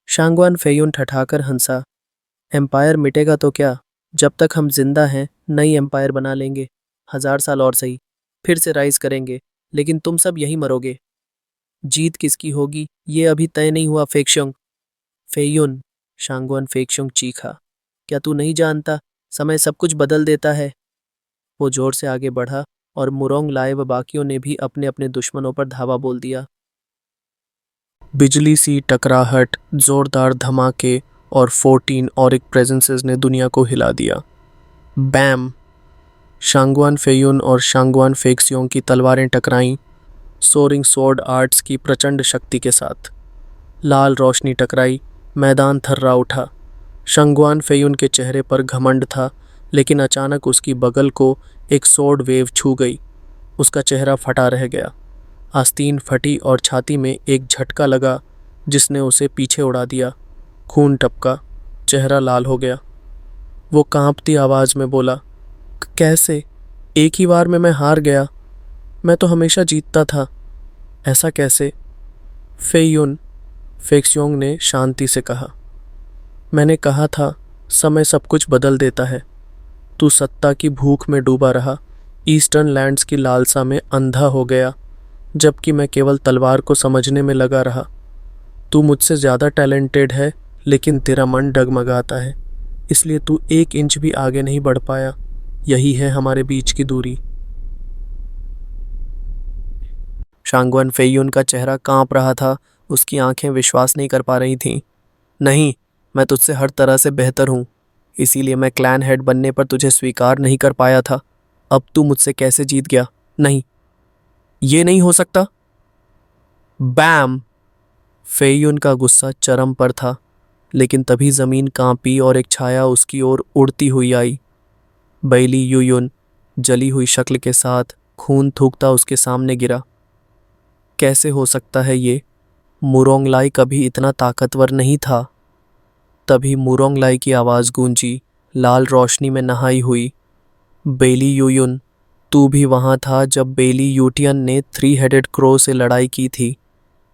शांगवान फेयुन ठठाकर हंसा। एम्पायर मिटेगा तो क्या, जब तक हम जिंदा हैं नई एम्पायर बना लेंगे। 1000 साल और सही, फिर से राइज करेंगे, लेकिन तुम सब यहीं मरोगे। जीत किसकी होगी ये अभी तय नहीं हुआ फेक्शुंग। फेयुन, शांगवान फेक्शुंग चीखा, क्या तू नहीं जानता, समय सब कुछ बदल देता है। वो जोर से आगे बढ़ा और मुरोंग लाए व बाकियों ने भी अपने अपने दुश्मनों पर धावा बोल दिया। बिजली सी टकराहट, जोरदार धमाके और 14 ऑरिक प्रेजेंसेस ने दुनिया को हिला दिया। बैम। शांगवान फेयुन और शांगवान फेक्सियोंग की तलवारें टकराईं, सोरिंग स्वॉर्ड आर्ट्स की प्रचंड शक्ति के साथ। लाल रोशनी टकराई, मैदान थर्रा उठा। शांगवान फेयुन के चेहरे पर घमंड था, लेकिन अचानक उसकी बगल को एक स्वॉर्ड वेव छू गई। उसका चेहरा फटा रह गया। आस्तीन फटी और छाती में एक झटका लगा जिसने उसे पीछे उड़ा दिया। खून टपका, चेहरा लाल हो गया। वो कांपती आवाज में बोला, कैसे? एक ही बार में मैं हार गया। मैं तो हमेशा जीतता था। ऐसा कैसे? फेयुन, फेक्सियोंग ने शांति से कहा, मैंने कहा था समय सब कुछ बदल देता है। तू सत्ता की भूख में डूबा रहा, ईस्टर्न लैंड्स की लालसा में अंधा हो गया, जबकि मैं केवल तलवार को समझने में लगा रहा। तू मुझसे ज़्यादा टैलेंटेड है, लेकिन तेरा मन डगमगाता है, इसलिए तू 1 इंच भी आगे नहीं बढ़ पाया। यही है हमारे बीच की दूरी। शांगवान फेयुन का चेहरा कांप रहा था। उसकी आंखें विश्वास नहीं कर पा रही थीं। नहीं, मैं तुझसे हर तरह से बेहतर हूँ, इसीलिए मैं क्लैन हेड बनने पर तुझे स्वीकार नहीं कर पाया था। अब तू मुझसे कैसे जीत गया? नहीं, ये नहीं हो सकता। बैम। फेयुन का गुस्सा चरम पर था, लेकिन तभी जमीन कांपी और एक छाया उसकी ओर उड़ती हुई आई। बैली युयुन जली हुई शक्ल के साथ खून थूकता उसके सामने गिरा। कैसे हो सकता है ये? मुरोंगलाई कभी इतना ताकतवर नहीं था। तभी मुरोंगलाई की आवाज़ गूंजी, लाल रोशनी में नहाई हुई। बेली युयुन, तू भी वहाँ था जब बेली यूटियन ने 3 हेडेड क्रो से लड़ाई की थी।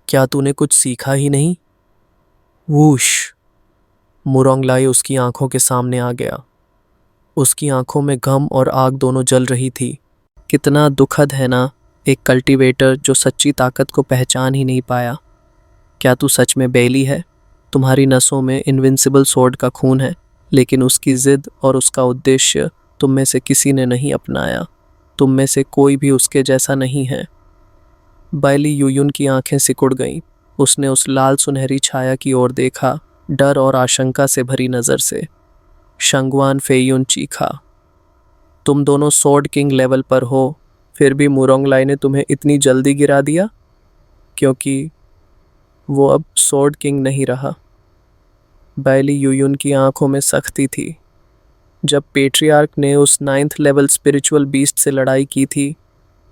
क्या तूने कुछ सीखा ही नहीं? वूश। मुरोंगलाई उसकी आंखों के सामने आ गया। उसकी आंखों में गम और आग दोनों जल रही थी। कितना दुखद है ना, एक कल्टीवेटर जो सच्ची ताकत को पहचान ही नहीं पाया। क्या तू सच में बेली है? तुम्हारी नसों में इनविंसिबल स्वॉर्ड का खून है, लेकिन उसकी जिद और उसका उद्देश्य तुम में से किसी ने नहीं अपनाया। तुम में से कोई भी उसके जैसा नहीं है। बैली युयुन की आंखें सिकुड़ गईं। उसने उस लाल सुनहरी छाया की ओर देखा, डर और आशंका से भरी नज़र से। शांगवान फेयुन चीखा, तुम दोनों स्वॉर्ड किंग लेवल पर हो, फिर भी मुरोंगलाई ने तुम्हें इतनी जल्दी गिरा दिया? क्योंकि वो अब स्वॉर्ड किंग नहीं रहा। बैली यूयुन की आंखों में सख्ती थी। जब पेट्रियार्क ने उस 9th लेवल स्पिरिचुअल बीस्ट से लड़ाई की थी,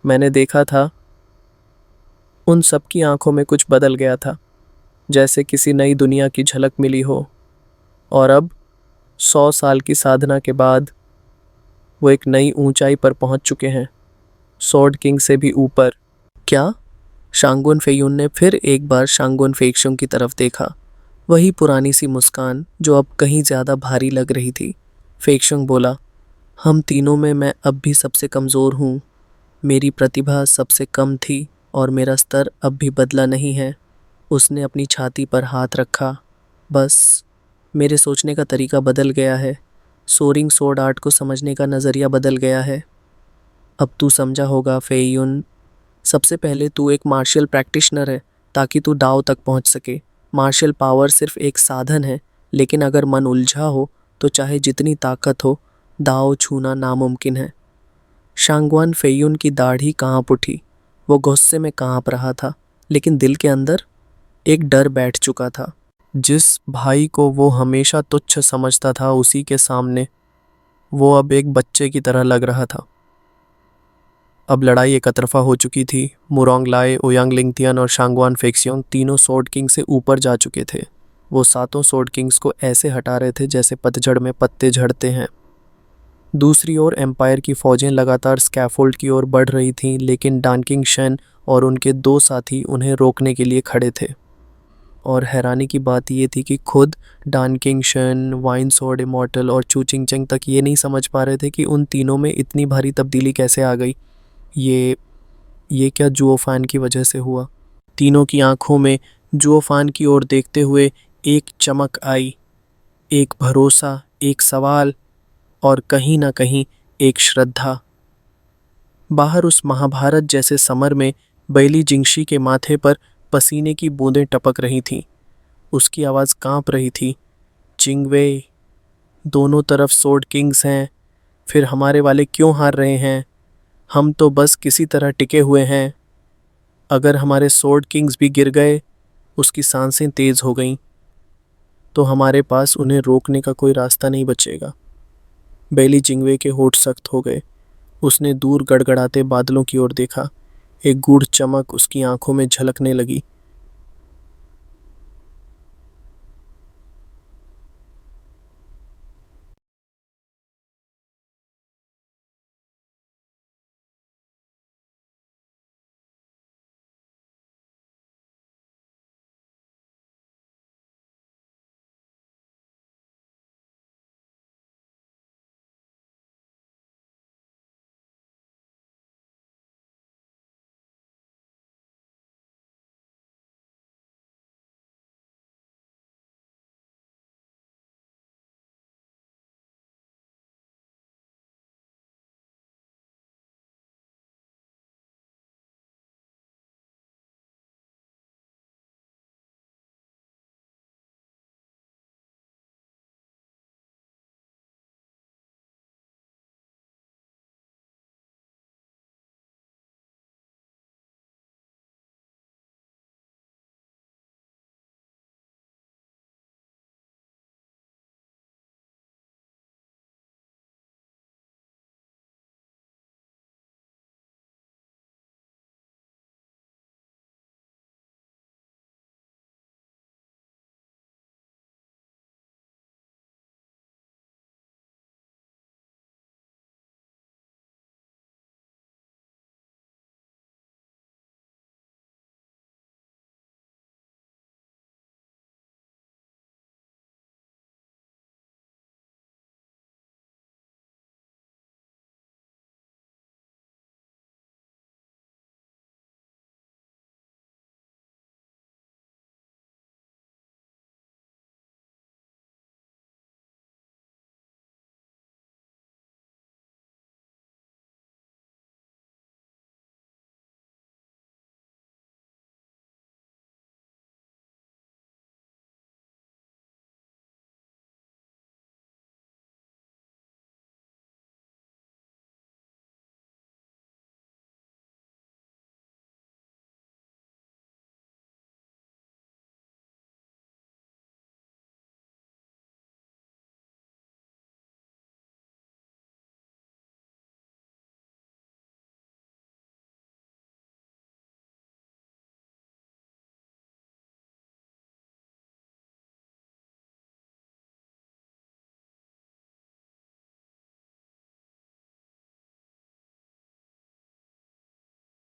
मैंने देखा था उन सबकी आंखों में कुछ बदल गया था, जैसे किसी नई दुनिया की झलक मिली हो। और अब 100 साल की साधना के बाद वो एक नई ऊंचाई पर पहुंच चुके हैं, सॉर्ड किंग से भी ऊपर। क्या? शांगुन फेयुन ने फिर एक बार शांगुन फेक्शुंग की तरफ देखा, वही पुरानी सी मुस्कान जो अब कहीं ज्यादा भारी लग रही थी। फेक्शुंग बोला, हम तीनों में मैं अब भी सबसे कमज़ोर हूँ। मेरी प्रतिभा सबसे कम थी और मेरा स्तर अब भी बदला नहीं है। उसने अपनी छाती पर हाथ रखा। बस मेरे सोचने का तरीका बदल गया है। सोरिंग सोर्ड आर्ट को समझने का नज़रिया बदल गया है। अब तू समझा होगा फेयुन। सबसे पहले तू एक मार्शल प्रैक्टिशनर है ताकि तू दाव तक पहुंच सके। मार्शल पावर सिर्फ एक साधन है, लेकिन अगर मन उलझा हो तो चाहे जितनी ताकत हो, दाव छूना नामुमकिन है। शांगवान फेयुन की दाढ़ी कांप उठी। वो गुस्से में कांप रहा था, लेकिन दिल के अंदर एक डर बैठ चुका था। जिस भाई को वो हमेशा तुच्छ समझता था, उसी के सामने वो अब एक बच्चे की तरह लग रहा था। अब लड़ाई एक तरफा हो चुकी थी। मुरोंग लाई, ओयांग लिंगथियन और शांगवान फेक्सियोंग तीनों सोर्ड किंग से ऊपर जा चुके थे। वो सातों सोर्ड किंग्स को ऐसे हटा रहे थे जैसे पतझड़ में पत्ते झड़ते हैं। दूसरी ओर एम्पायर की फौजें लगातार स्कैफोल्ड की ओर बढ़ रही थीं, लेकिन डानकिंग शेन और उनके दो साथी उन्हें रोकने के लिए खड़े थे। और हैरानी की बात यह थी कि खुद डानकिंग शेन, वाइन सोर्ड इमॉर्टल और चू चिंग चंग तक ये नहीं समझ पा रहे थे कि उन तीनों में इतनी भारी तब्दीली कैसे आ गई। ये क्या जुओफान की वजह से हुआ? तीनों की आंखों में जुओफान की ओर देखते हुए एक चमक आई, एक भरोसा, एक सवाल और कहीं ना कहीं एक श्रद्धा। बाहर उस महाभारत जैसे समर में बैली जिंगशी के माथे पर पसीने की बूंदें टपक रही थीं। उसकी आवाज़ कांप रही थी। चिंगवे, दोनों तरफ सोर्ड किंग्स हैं, फिर हमारे वाले क्यों हार रहे हैं? हम तो बस किसी तरह टिके हुए हैं। अगर हमारे सोर्ड किंग्स भी गिर गए, उसकी सांसें तेज हो गईं, तो हमारे पास उन्हें रोकने का कोई रास्ता नहीं बचेगा। बैली जिंगवे के होठ सख्त हो गए। उसने दूर गड़गड़ाते बादलों की ओर देखा। एक गूढ़ चमक उसकी आंखों में झलकने लगी।